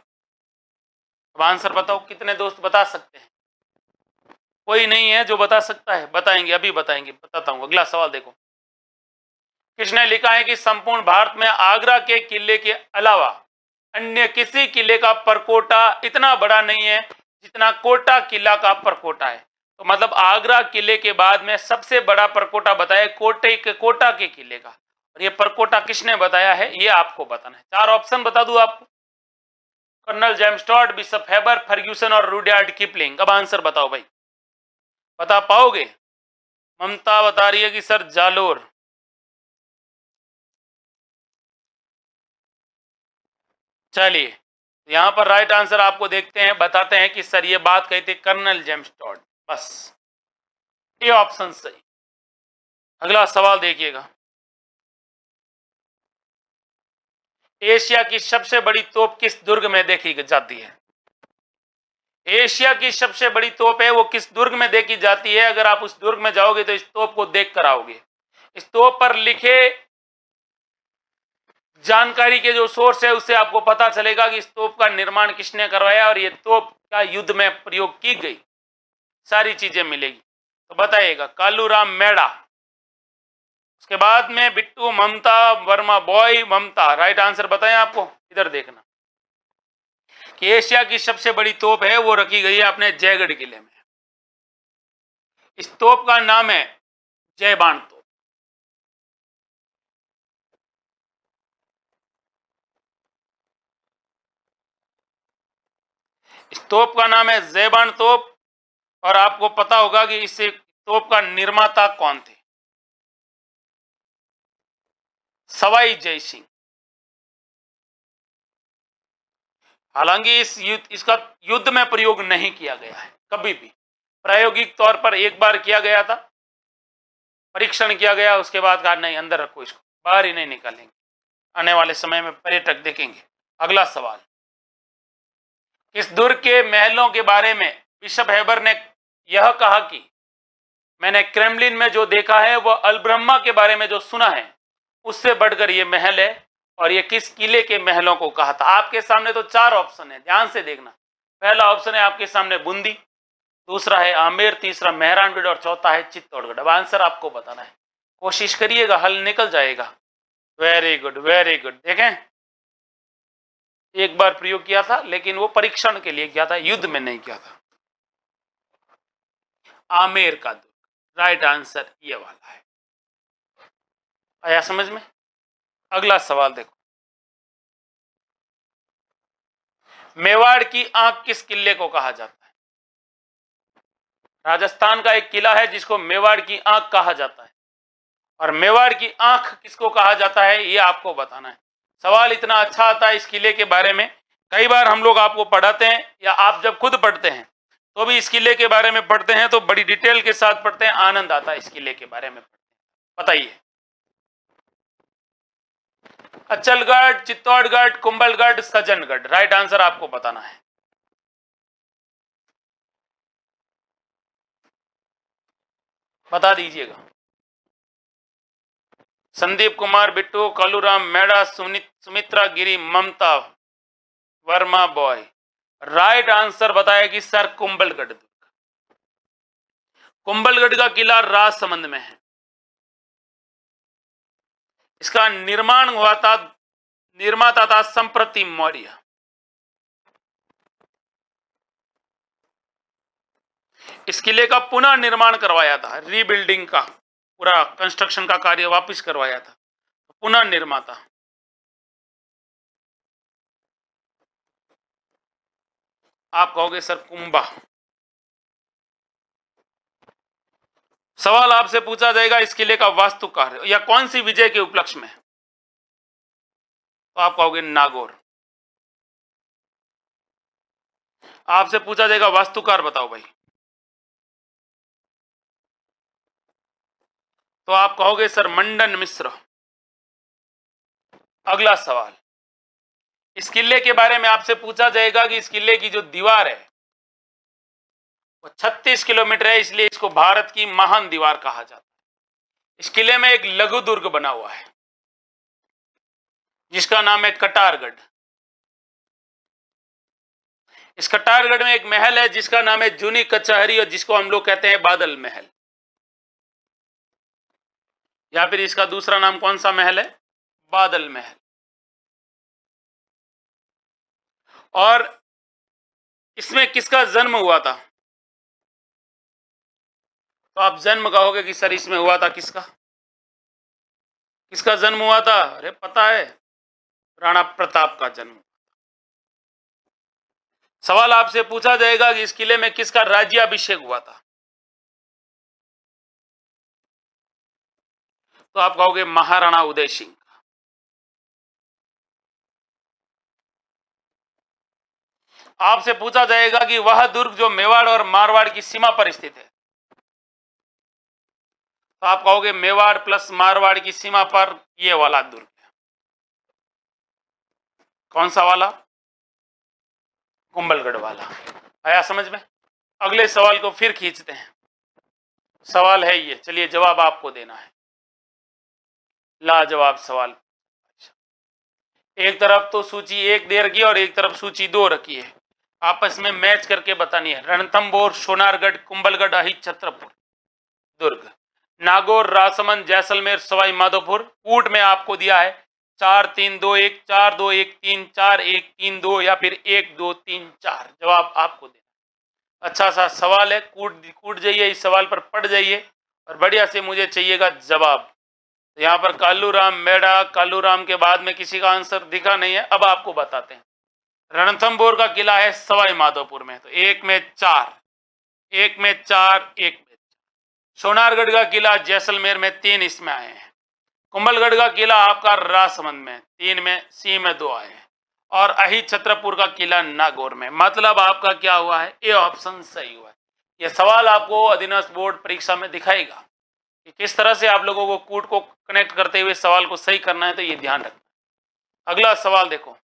अब आंसर बताओ, कितने दोस्त बता सकते हैं? कोई नहीं है जो बता सकता है? बताएंगे, अभी बताएंगे, बताता हूं। अगला सवाल देखो, किसने लिखा है कि संपूर्ण भारत में आगरा के किले के अलावा अन्य किसी किले का परकोटा इतना बड़ा नहीं है जितना कोटा किला का परकोटा है। तो मतलब आगरा किले के बाद में सबसे बड़ा परकोटा बताया कोटा के किले का, और ये परकोटा किसने बताया है ये आपको बताना है। 4 ऑप्शन बता दूं आपको, colonel James Tod, bishop Heber, Fergusson और रुडयार्ड किपलिंग। अब आंसर बताओ भाई, बता पाओगे? ममता बता रही है कि सर जालोर। चलिए, यहां पर राइट आंसर आपको देखते हैं, बताते हैं कि सर ये बात कही थी कर्नल जेम्स टॉड। बस ये ऑप्शन सही। अगला सवाल देखिएगा, एशिया की सबसे बड़ी तोप किस दुर्ग में देखी जाती है? एशिया की सबसे बड़ी तोप है वो किस दुर्ग में देखी जाती है? अगर आप उस दुर्ग में जाओगे तो इस तोप को देख कर आओगे। इस तोप पर लिखे जानकारी के जो सोर्स है उससे आपको पता चलेगा कि इस तोप का निर्माण किसने करवाया और ये तोप का युद्ध में प्रयोग की गई, सारी चीजें मिलेगी। तो बताइएगा, कालूराम मेड़ा, उसके बाद में बिट्टू, ममता, वर्मा बॉय, ममता। राइट आंसर बताएं आपको, इधर देखना कि एशिया की सबसे बड़ी तोप है वो रखी गई है अपने जयगढ़ किले में। इस तोप का नाम है जयबान तोप। इस तोप का नाम है जयबान तोप, और आपको पता होगा कि इस तोप का निर्माता कौन थे? सवाई जय सिंह। हालांकि इसका युद्ध में प्रयोग नहीं किया गया है कभी भी, प्रायोगिक तौर पर एक बार किया गया था, परीक्षण किया गया, उसके बाद कहा नहीं अंदर रखो, इसको बाहर ही नहीं निकालेंगे। आने वाले समय में पर्यटक देखेंगे। अगला सवाल, इस दुर्ग के महलों के बारे में बिशप हेबर ने यह कहा कि मैंने क्रेमलिन में जो देखा है वह अलब्रह्मा के बारे में जो सुना है उससे बढ़कर यह महल है, और ये किस किले के महलों को कहा था? आपके सामने तो 4 ऑप्शन है, ध्यान से देखना। पहला ऑप्शन है आपके सामने बूंदी, दूसरा है आमेर, तीसरा मेहरानगढ़ और चौथा है चित्तौड़गढ़। अब आंसर आपको बताना है, कोशिश करिएगा, हल निकल जाएगा। Very good, very good. देखें, एक बार प्रयोग किया था लेकिन वो परीक्षण के लिए किया था, युद्ध में नहीं किया था। आमेर का दुर्ग, राइट आंसर ये वाला है। आया समझ में? अगला सवाल देखो, मेवाड़ की आंख किस किले को कहा जाता है? राजस्थान का एक किला है जिसको मेवाड़ की आंख कहा जाता है, और मेवाड़ की आंख किसको कहा जाता है ये आपको बताना है। सवाल इतना अच्छा आता है इस किले के बारे में, कई बार हम लोग आपको पढ़ाते हैं या आप जब खुद पढ़ते हैं तो भी इस किले के बारे में पढ़ते हैं तो बड़ी डिटेल के साथ पढ़ते हैं, आनंद आता है इस किले के बारे में। बताइए, अचलगढ़, चित्तौड़गढ़, कुंभलगढ़, सज्जनगढ़। राइट आंसर आपको बताना है। बता दीजिएगा। संदीप कुमार, बिट्टू, कालूराम मेड़ा, सुमित्रा गिरी, ममता, वर्मा बॉय। राइट आंसर बताया कि सर कुंभलगढ़। कुंभलगढ़ का किला राजसमंद में है। इसका निर्माण हुआ था, निर्माता था संप्रति मौर्य। इस किले का पुनः निर्माण करवाया था, रीबिल्डिंग का पूरा कंस्ट्रक्शन का कार्य वापस करवाया था, पुनः निर्माता। आप कहोगे सर कुंभा। सवाल आपसे पूछा जाएगा इस किले का वास्तुकार या कौन सी विजय के उपलक्ष्य में, तो आप कहोगे नागौर। आपसे पूछा जाएगा वास्तुकार बताओ भाई, तो आप कहोगे सर मंडन मिश्र। अगला सवाल, इस किले के बारे में आपसे पूछा जाएगा कि इस किले की जो दीवार है वो 36 किलोमीटर है, इसलिए इसको भारत की महान दीवार कहा जाता है। इस किले में एक लघु दुर्ग बना हुआ है जिसका नाम है कटारगढ़। इस कटारगढ़ में एक महल है जिसका नाम है जूनी कचहरी और जिसको हम लोग कहते हैं बादल महल, या फिर इसका दूसरा नाम कौन सा महल है? बादल महल। और इसमें किसका जन्म हुआ था? तो आप जन्म कहोगे कि सर इसमें हुआ था किसका? किसका जन्म हुआ था? अरे पता है, राणा प्रताप का जन्म। सवाल आपसे पूछा जाएगा कि इस किले में किसका राज्याभिषेक हुआ था? तो आप कहोगे महाराणा उदय सिंह का। आपसे पूछा जाएगा कि वह दुर्ग जो मेवाड़ और मारवाड़ की सीमा पर स्थित है, तो आप कहोगे मेवाड़ प्लस मारवाड़ की सीमा पर ये वाला दुर्ग है। कौन सा वाला? कुंभलगढ़ वाला। आया समझ में? अगले सवाल को फिर खींचते हैं। सवाल है ये, चलिए जवाब आपको देना है। लाजवाब सवाल। एक तरफ तो सूची 1 दे रखी है और एक तरफ सूची 2 रखी है, आपस में मैच करके बतानी है। रणथंभौर, सोनारगढ़, कुंभलगढ़, अहिर, छतरपुर दुर्ग, नागौर, राजसमंद, जैसलमेर, सवाई माधोपुर। कूट में आपको दिया है 4 3 2 1, 4 2 1 3, 4 1 3 2 या फिर 1 2 3 4। जवाब आपको देना। अच्छा सा सवाल है, कूट जाइए, इस सवाल पर पढ़ जाइए और बढ़िया से मुझे चाहिएगा जवाब। यहाँ पर कालूराम मेड़ा, कालूराम के बाद में किसी का आंसर दिखा नहीं है। अब आपको बताते हैं। रणथंभौर का किला है सवाई माधोपुर में, तो 1 में 4, 1 में 4, 1 में। सोनारगढ़ का किला जैसलमेर में 3 इसमें आए हैं। कुंभलगढ़ का किला आपका राजसमंद में 3 में, सी में 2 आए हैं। और अहिर छतरपुर का किला नागौर में। मतलब आपका क्या हुआ है? ए ऑप्शन सही हुआ है। यह सवाल आपको अधीनस्थ बोर्ड परीक्षा में दिखाएगा कि किस तरह से आप लोगों को कूट को कनेक्ट करते हुए सवाल को सही करना है, तो ये ध्यान रखना। अगला सवाल देखो,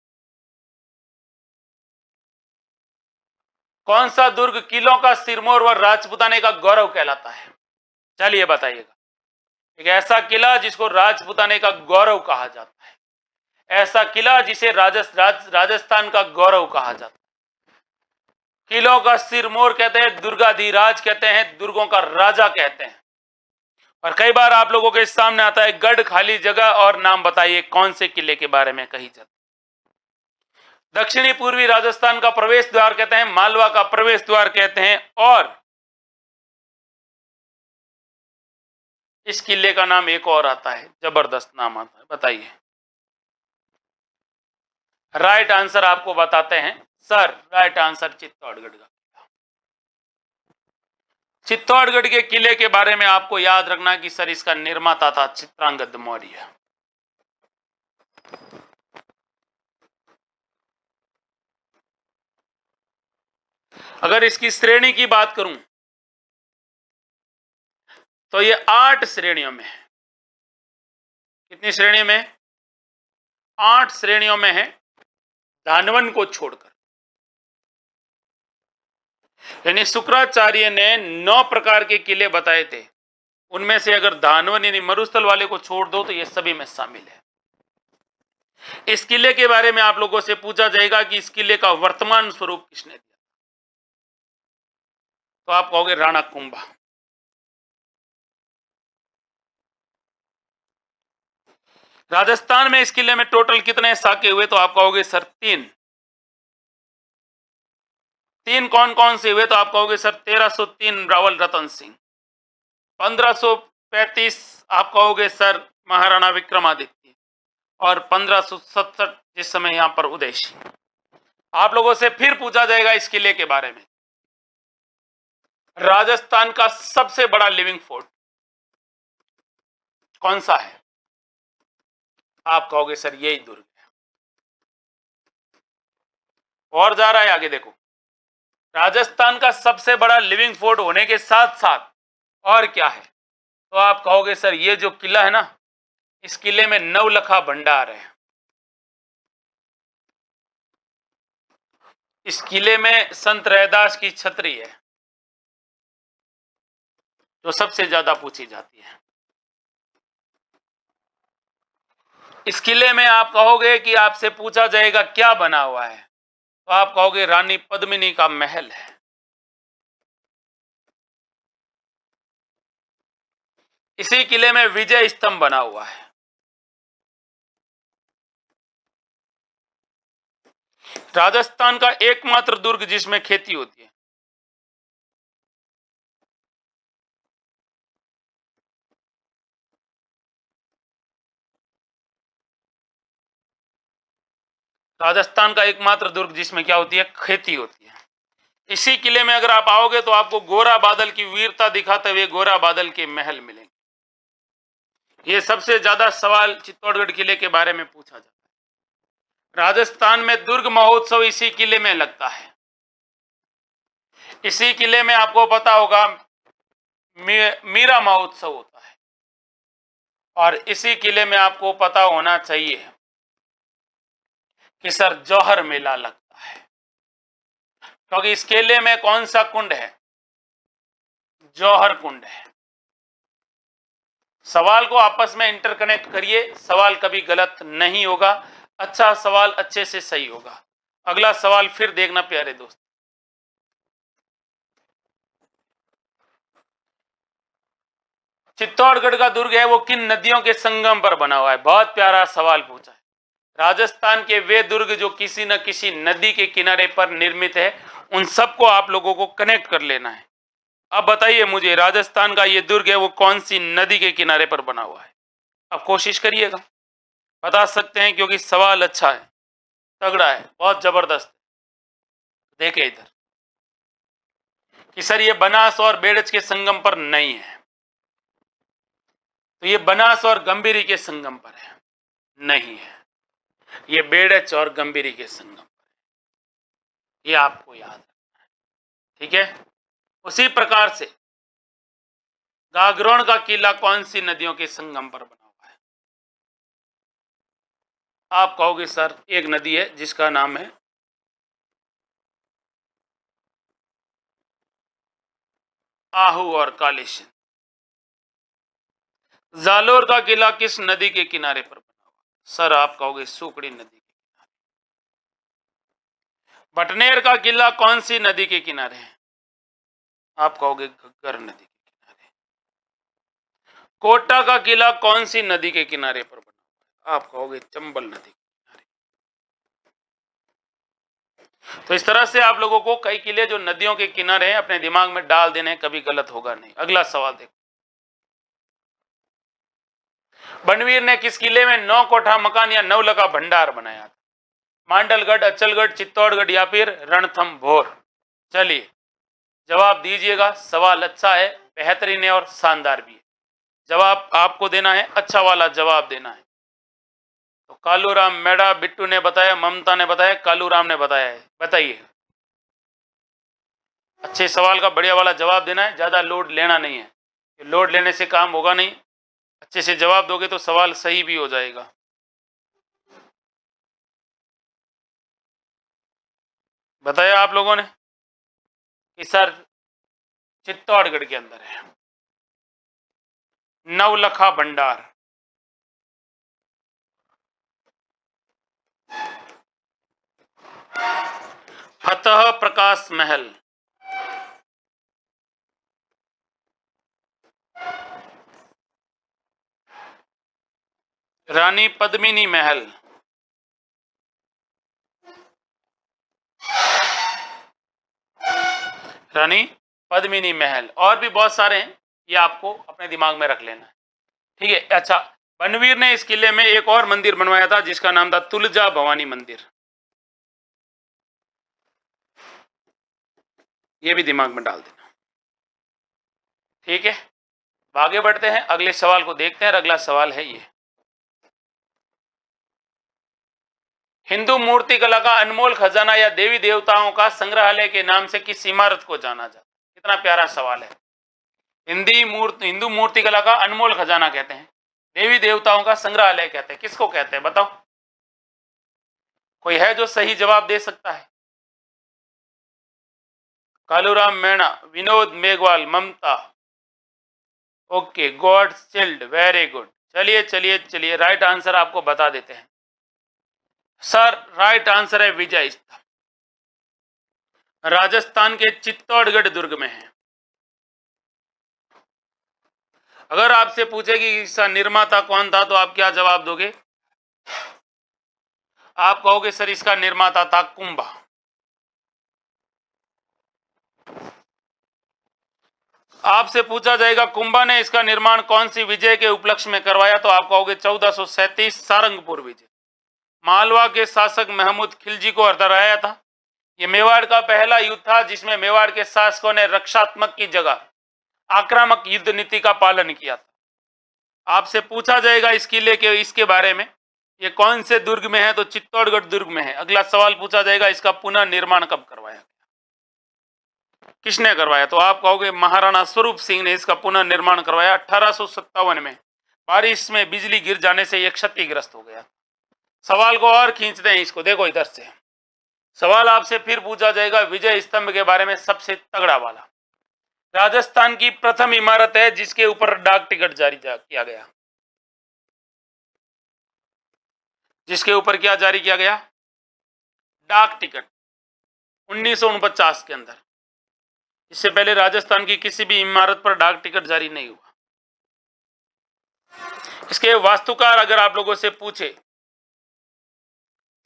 कौन सा दुर्ग किलों का सिरमौर व राजपुताने का गौरव कहलाता है? चलिए बताइएगा। एक ऐसा किला जिसको राजपुताने का गौरव कहा जाता है, ऐसा किला जिसे राजस्थान का गौरव कहा जाता है। किलों का सिरमौर कहते हैं, दुर्गाधिराज कहते हैं, दुर्गों का राजा कहते हैं। और कई बार आप लोगों के सामने आता है गढ़ खाली जगह और नाम बताइए कौन से किले के बारे में कही जाती। दक्षिणी पूर्वी राजस्थान का प्रवेश द्वार कहते हैं, मालवा का प्रवेश द्वार कहते हैं। और इस किले का नाम एक और आता है, जबरदस्त नाम आता है, बताइए। राइट आंसर आपको बताते हैं सर, राइट आंसर चित्तौड़गढ़ का। चित्तौड़गढ़ के किले के बारे में आपको याद रखना कि सर इसका निर्माता था चित्रांगद मौर्य। अगर इसकी श्रेणी की बात करूं तो ये 8 श्रेणियों में है। कितनी श्रेणी में? 8 श्रेणियों में है, धानवन को छोड़कर। यानी शुक्राचार्य ने 9 प्रकार के किले बताए थे, उनमें से अगर धानवन यानी मरुस्थल वाले को छोड़ दो तो ये सभी में शामिल है। इस किले के बारे में आप लोगों से पूछा जाएगा कि इस किले का वर्तमान स्वरूप किसने दिया, तो आप कहोगे राणा कुंभा। राजस्थान में इस किले में टोटल कितने साके हुए, तो आप कहोगे सर 3। 3 कौन कौन से हुए, तो आप कहोगे सर 1303 रावल रतन सिंह, 1535 आप कहोगे सर महाराणा विक्रमादित्य, और 1567 जिस समय यहां पर उदय सिंह। आप लोगों से फिर पूछा जाएगा इस किले के बारे में, राजस्थान का सबसे बड़ा लिविंग फोर्ट कौन सा है? आप कहोगे सर यही दुर्ग है। और जा रहा है आगे, देखो राजस्थान का सबसे बड़ा लिविंग फोर्ट होने के साथ साथ और क्या है, तो आप कहोगे सर ये जो किला है ना, इस किले में नवलखा भंडार है। इस किले में संत रैदास की छतरी है जो सबसे ज्यादा पूछी जाती है। इस किले में आप कहोगे कि आपसे पूछा जाएगा क्या बना हुआ है, तो आप कहोगे रानी पद्मिनी का महल है। इसी किले में विजय स्तंभ बना हुआ है। राजस्थान का एकमात्र दुर्ग जिसमें खेती होती है। राजस्थान का एकमात्र दुर्ग जिसमें क्या होती है, खेती होती है। इसी किले में अगर आप आओगे तो आपको गोरा बादल की वीरता दिखाते हुए गोरा बादल के महल मिलेंगे। ये सबसे ज्यादा सवाल चित्तौड़गढ़ किले के बारे में पूछा जाता है। राजस्थान में दुर्ग महोत्सव इसी किले में लगता है। इसी किले में आपको पता होगा मीरा महोत्सव होता है। और इसी किले में आपको पता होना चाहिए कि सर जौहर मेला लगता है, क्योंकि इस किले में कौन सा कुंड है, जौहर कुंड है। सवाल को आपस में इंटरकनेक्ट करिए, सवाल कभी गलत नहीं होगा। अच्छा सवाल अच्छे से सही होगा। अगला सवाल फिर देखना प्यारे दोस्त। चित्तौड़गढ़ का दुर्ग है वो किन नदियों के संगम पर बना हुआ है? बहुत प्यारा सवाल पूछा है। राजस्थान के वे दुर्ग जो किसी न किसी नदी के किनारे पर निर्मित है, उन सबको आप लोगों को कनेक्ट कर लेना है। अब बताइए मुझे, राजस्थान का ये दुर्ग है वो कौन सी नदी के किनारे पर बना हुआ है? अब कोशिश करिएगा, बता सकते हैं क्योंकि सवाल अच्छा है, तगड़ा है, बहुत जबरदस्त। देखिए इधर कि सर ये बनास और बेड़च के संगम पर नहीं है, तो ये बनास और गंभीरी के संगम पर है, नहीं है। ये बेड़च और गंभीरी के संगम पर है, ये आपको याद रखना है, ठीक है। उसी प्रकार से गागरोन का किला कौन सी नदियों के संगम पर बना हुआ है? आप कहोगे सर एक नदी है जिसका नाम है आहू और कालीसिंध। जालोर का किला किस नदी के किनारे पर बना हुआ? सर आप कहोगे सुकड़ी नदी के किनारे। बटनेर का किला कौन सी नदी के किनारे है? आप कहोगे घग्गर नदी के किनारे। कोटा का किला कौन सी नदी के किनारे पर बना हुआ है? आप कहोगे चंबल नदी के किनारे। तो इस तरह से आप लोगों को कई किले जो नदियों के किनारे हैं अपने दिमाग में डाल देने, कभी गलत होगा नहीं। अगला सवाल देखो। बनवीर ने किस किले में 9 कोठा मकान या 9 लका भंडार बनाया था? मांडलगढ़, अचलगढ़, चित्तौड़गढ़ या फिर रणथंभौर? चलिए जवाब दीजिएगा। सवाल अच्छा है, बेहतरीन है और शानदार भी है। जवाब आपको देना है, अच्छा वाला जवाब देना है। तो कालूराम मेड़ा, बिट्टू ने बताया, ममता ने बताया, कालूराम ने बताया है। बताइए, अच्छे सवाल का बढ़िया वाला जवाब देना है, ज्यादा लोड लेना नहीं है। लोड लेने से काम होगा नहीं। अच्छे से जवाब दोगे तो सवाल सही भी हो जाएगा। बताया आप लोगों ने कि सर चित्तौड़गढ़ के अंदर है 9 लखा भंडार। फतह प्रकाश महल, रानी पद्मिनी महल, रानी पद्मिनी महल, और भी बहुत सारे हैं, ये आपको अपने दिमाग में रख लेना है, ठीक है। अच्छा, बनवीर ने इस किले में एक और मंदिर बनवाया था जिसका नाम था तुलजा भवानी मंदिर। ये भी दिमाग में डाल देना, ठीक है। आगे बढ़ते हैं, अगले सवाल को देखते हैं। अगला सवाल है ये, हिंदू मूर्ति कला का अनमोल खजाना या देवी देवताओं का संग्रहालय के नाम से किस इमारत को जाना जाता है? कितना प्यारा सवाल है। हिंदू मूर्ति कला का अनमोल खजाना कहते हैं, देवी देवताओं का संग्रहालय कहते हैं, किसको कहते हैं बताओ? कोई है जो सही जवाब दे सकता है? Kaluram Meena, Vinod Meghwal, Mamta, okay, God's child, very good. चलिए चलिए चलिए, राइट आंसर आपको बता देते हैं सर। राइट आंसर है विजय स्तंभ, राजस्थान के चित्तौड़गढ़ दुर्ग में है। अगर आपसे पूछे कि इसका निर्माता कौन था तो आप क्या जवाब दोगे? आप कहोगे सर इसका निर्माता था कुंभा। आपसे पूछा जाएगा कुंभा ने इसका निर्माण कौन सी विजय के उपलक्ष्य में करवाया तो आप कहोगे 1437 सारंगपुर विजय। मालवा के शासक महमूद खिलजी को हराया था। यह मेवाड़ का पहला युद्ध था जिसमें मेवाड़ के शासकों ने रक्षात्मक की जगह आक्रामक युद्ध नीति का पालन किया था। आपसे पूछा जाएगा इस किले के इसके बारे में, ये कौन से दुर्ग में है तो चित्तौड़गढ़ दुर्ग में है। अगला सवाल पूछा जाएगा इसका पुनः निर्माण कब करवाया, किसने करवाया तो आप कहोगे महाराणा स्वरूप सिंह ने इसका पुनः निर्माण करवाया 1857 में। बारिश में बिजली गिर जाने से यह क्षतिग्रस्त हो गया। सवाल को और खींचते हैं इसको, देखो इधर से सवाल आपसे फिर पूछा जाएगा विजय स्तंभ के बारे में, सबसे तगड़ा वाला। राजस्थान की प्रथम इमारत है जिसके ऊपर डाक टिकट जारी किया गया। जिसके ऊपर क्या जारी किया गया? डाक टिकट 1949 के अंदर। इससे पहले राजस्थान की किसी भी इमारत पर डाक टिकट जारी नहीं हुआ। इसके वास्तुकार अगर आप लोगों से पूछे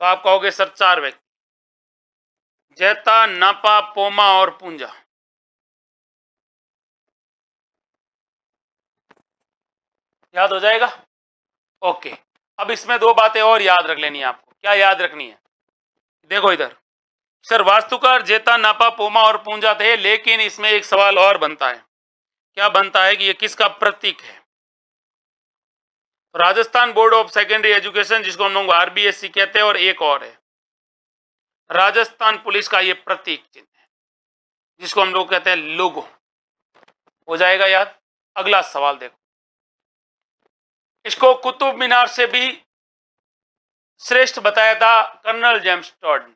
तो आप कहोगे सर 4 व्यक्ति, जैता, नापा, पोमा और पूंजा। याद हो जाएगा? ओके, अब इसमें 2 बातें और याद रख लेनी है आपको। क्या याद रखनी है? देखो इधर सर, वास्तुकार जेता, नापा, पोमा और पूंजा थे, लेकिन इसमें एक सवाल और बनता है। क्या बनता है कि ये किसका प्रतीक है? Rajasthan board of secondary education, जिसको हम लोग आरबीएससी कहते हैं, और एक और है राजस्थान पुलिस का ये प्रतीक चिन्ह है जिसको हम लोग कहते हैं लोगो। हो जाएगा याद? अगला सवाल देखो, इसको कुतुब मीनार से भी श्रेष्ठ बताया था कर्नल जेम्स टॉड ने।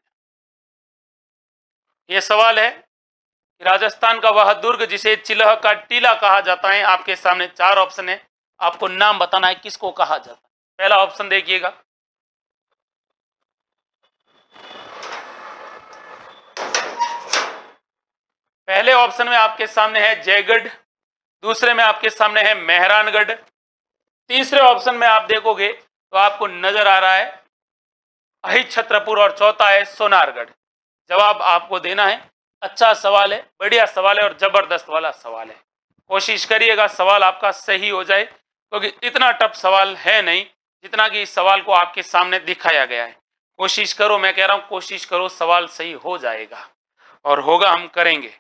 यह सवाल है कि राजस्थान का वह दुर्ग जिसे चिल्ह का टीला कहा जाता है, आपके सामने 4 ऑप्शन है, आपको नाम बताना है किसको कहा जाता है। पहला ऑप्शन देखिएगा, पहले ऑप्शन में आपके सामने है जयगढ़, दूसरे में आपके सामने है मेहरानगढ़, तीसरे ऑप्शन में आप देखोगे तो आपको नजर आ रहा है अहित छत्रपुर, और चौथा है सोनारगढ़। जवाब आपको देना है। अच्छा सवाल है, बढ़िया सवाल है और जबरदस्त वाला सवाल है। कोशिश करिएगा सवाल आपका सही हो जाए, क्योंकि इतना टफ सवाल है नहीं जितना कि इस सवाल को आपके सामने दिखाया गया है। कोशिश करो, मैं कह रहा हूं कोशिश करो, सवाल सही हो जाएगा और होगा, हम करेंगे।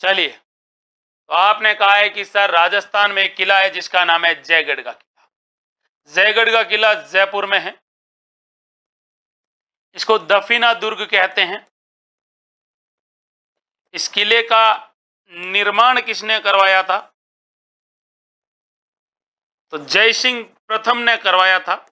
चलिए, तो आपने कहा है कि सर राजस्थान में एक किला है जिसका नाम है जयगढ़ का किला। जयगढ़ का किला जयपुर में है, इसको दफीना दुर्ग कहते हैं। इस किले का निर्माण किसने करवाया था? तो जय सिंह प्रथम ने करवाया था।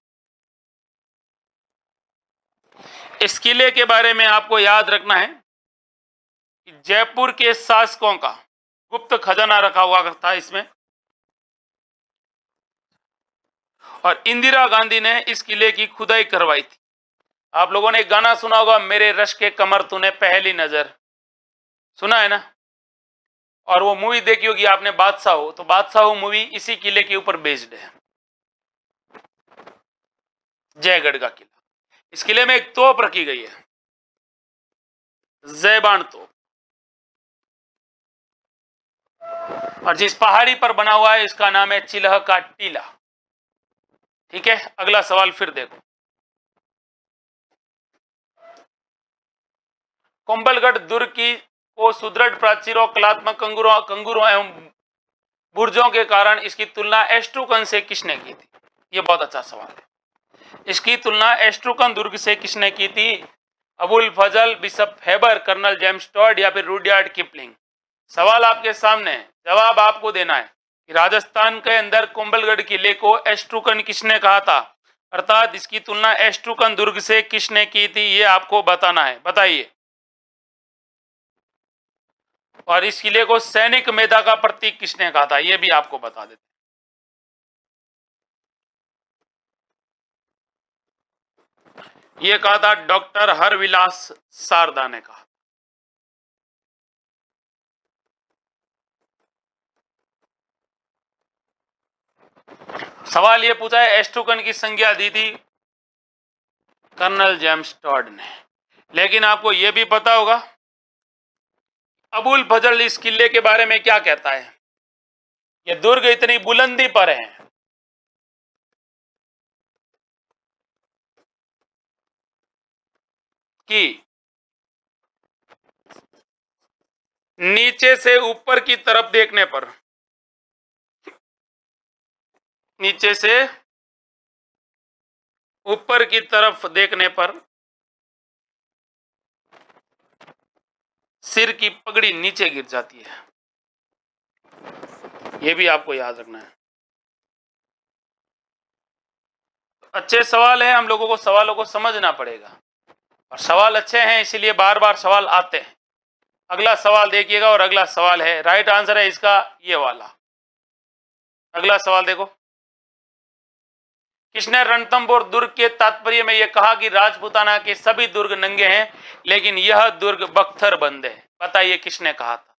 इस किले के बारे में आपको याद रखना है कि जयपुर के शासकों का गुप्त खजाना रखा हुआ था इसमें, और इंदिरा गांधी ने इस किले की खुदाई करवाई थी। आप लोगों ने एक गाना सुना होगा, मेरे रश के कमर तूने पहली नजर, सुना है ना? और वो मूवी देखी होगी आपने बादशाह हो, तो बादशाह हो मूवी इसी किले के ऊपर बेस्ड है, जयगढ़ का किला। इस किले में एक तोप रखी गई है, जयबान तोप, और जिस पहाड़ी पर बना हुआ है इसका नाम है चिल्ह का टीला। ठीक है, अगला सवाल फिर देखो, कुंभलगढ़ दुर्ग की को सुदृढ़ प्राचीरों, कलात्मक कंगूरों एवं बुर्जों के कारण इसकी तुलना एस्ट्रूकन से किसने की थी? यह बहुत अच्छा सवाल है। इसकी तुलना एस्ट्रूकन दुर्ग से किसने की थी? Abul Fazal, Bishop Faber, Colonel James Tod या फिर रुडयार्ड किपलिंग। सवाल आपके सामने है, जवाब आपको देना है कि राजस्थान के अंदर कुंभलगढ़ किले को एस्ट्रूकन किसने कहा था, अर्थात इसकी तुलना एस्ट्रूकन दुर्ग से किसने की थी, ये आपको बताना है। बताइए। और इस किले को सैनिक मेधा का प्रतीक किसने कहा था, यह भी आपको बता देते। यह कहा था डॉक्टर हरविलास शारदा ने कहा। सवाल यह पूछा है एस्ट्रोकन की संज्ञा दी थी कर्नल जेम्स टॉड ने, लेकिन आपको यह भी पता होगा अबुल फजल इस किले के बारे में क्या कहता है। यह दुर्ग इतनी बुलंदी पर है कि नीचे से ऊपर की तरफ देखने पर, नीचे से ऊपर की तरफ देखने पर सिर की पगड़ी नीचे गिर जाती है। यह भी आपको याद रखना है। अच्छे सवाल है, हम लोगों को सवालों को समझना पड़ेगा और सवाल अच्छे हैं इसलिए बार बार सवाल आते हैं। अगला सवाल देखिएगा और अगला सवाल है, राइट आंसर है इसका ये वाला। अगला सवाल देखो, किसने रणथंभौर दुर्ग के तात्पर्य में यह कहा कि राजपूताना के सभी दुर्ग नंगे हैं लेकिन यह दुर्ग बख्तर बंद है। बताइए किसने कहा था।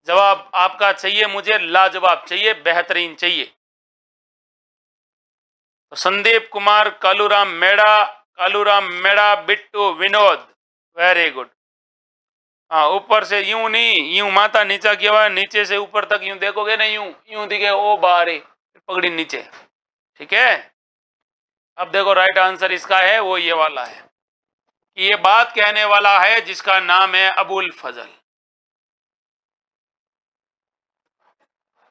जवाब आपका चाहिए मुझे, लाजवाब चाहिए, बेहतरीन चाहिए। तो संदीप कुमार, कालूराम मेड़ा, बिट्टू, विनोद, वेरी गुड। हाँ, ऊपर से यूं नहीं, यूं माथा नीचा किया हुआ, नीचे से ऊपर तक यूं देखोगे ना, यूं दिखे ओ बाहर पगड़ी नीचे। ठीक है, अब देखो राइट आंसर इसका है वो ये वाला है कि ये बात कहने वाला है जिसका नाम है अबुल फजल।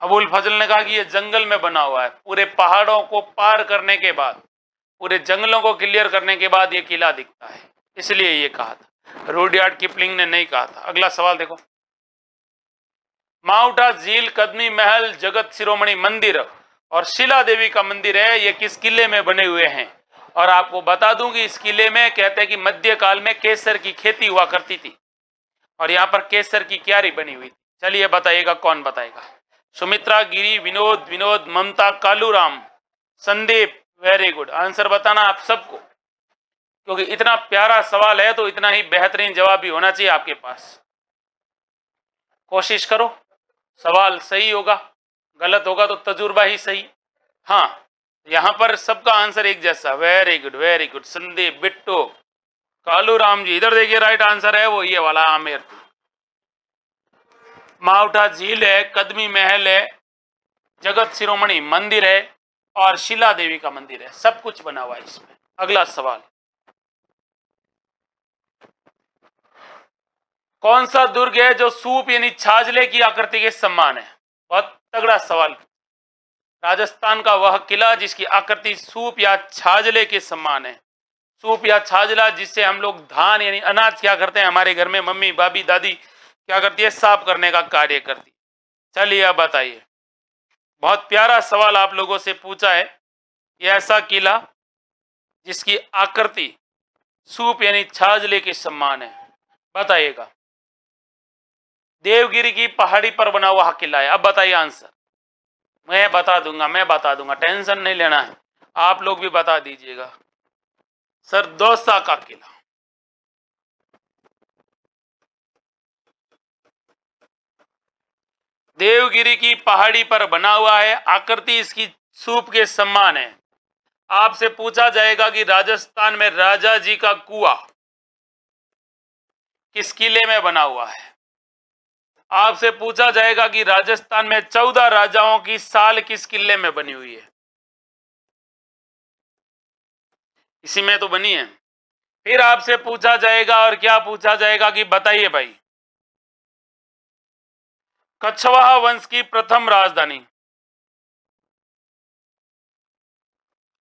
अबुल फजल ने कहा कि ये जंगल में बना हुआ है, पूरे पहाड़ों को पार करने के बाद, पूरे जंगलों को क्लियर करने के बाद ये किला दिखता है, इसलिए ये कहा था। रुडयार्ड किपलिंग ने नहीं कहा था। अगला सवाल देखो, माउंटा झील, कदमी महल, जगत शिरोमणि मंदिर और शिला देवी का मंदिर है, ये किस किले में बने हुए हैं। और आपको बता दूं कि इस किले में कहते हैं कि मध्यकाल में केसर की खेती हुआ करती थी और यहाँ पर केसर की क्यारी बनी हुई थी। चलिए बताइएगा, कौन बताएगा। Sumitra, Giri, Vinod, Mamta, Kaluram, Sandeep, very good. Answer बताना आप सबको, क्योंकि इतना प्यारा सवाल है तो इतना ही बेहतरीन जवाब भी होना चाहिए आपके पास। कोशिश करो, सवाल सही होगा, गलत होगा तो तजुर्बा ही सही। हाँ, यहां पर सबका आंसर एक जैसा, वेरी गुड। संदीप, बिट्टू, कालूराम जी, इधर देखिए राइट आंसर है वो ये वाला आमिर। माउंटा झील है, कदमी महल है, जगत शिरोमणि मंदिर है और शिला देवी का मंदिर है, सब कुछ बना हुआ है इसमें। अगला सवाल, कौन सा दुर्ग है जो सूप यानी छाजले की आकृति के समान है। बहुत तगड़ा सवाल। राजस्थान का वह किला जिसकी आकृति सूप या छाजले के समान है। सूप या छाजला जिससे हम लोग धान यानी अनाज क्या करते हैं, हमारे घर में मम्मी, भाभी, दादी क्या करती है, साफ करने का कार्य करती। चलिए अब बताइए, बहुत प्यारा सवाल आप लोगों से पूछा है। यह ऐसा किला जिसकी आकृति सूप यानी छाजले के समान है, बताइएगा। देवगिरी की पहाड़ी पर बना हुआ किला है। अब बताइए आंसर। मैं बता दूंगा, टेंशन नहीं लेना है, आप लोग भी बता दीजिएगा। सर, दौसा का किला। देवगिरी की पहाड़ी पर बना हुआ है, आकृति इसकी सूप के समान है। आपसे पूछा जाएगा कि राजस्थान में राजा जी का कुआं किस किले में बना हुआ है। आपसे पूछा जाएगा कि राजस्थान में 14 राजाओं की साल किस किले में बनी हुई है। इसी में तो बनी है। फिर आपसे पूछा जाएगा, और क्या पूछा जाएगा कि बताइए भाई, कछवाहा वंश की प्रथम राजधानी।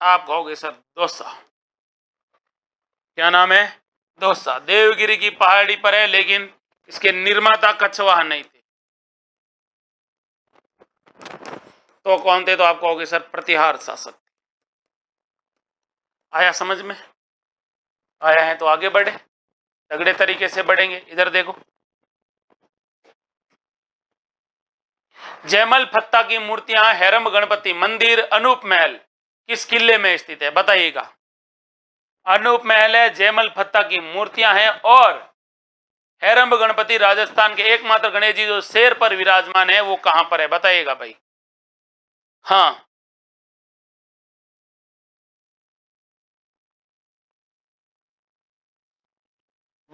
आप कहोगे सर दौसा। क्या नाम है? दौसा। देवगिरी की पहाड़ी पर है लेकिन इसके निर्माता कछवाहा नहीं थे। तो कौन थे? तो आप कहोगे सर प्रतिहार शासक। आया समझ में? आया है तो आगे बढ़े, तगड़े तरीके से बढ़ेंगे। इधर देखो, जयमल फत्ता की मूर्तियां हैरम गणपति मंदिर अनूप महल किस किले में स्थित है, बताइएगा। अनूप महल है, जयमल फत्ता की मूर्तियां हैं और हैरम गणपति राजस्थान के एकमात्र गणेश जी जो शेर पर विराजमान है वो कहां पर है, बताइएगा भाई। हाँ,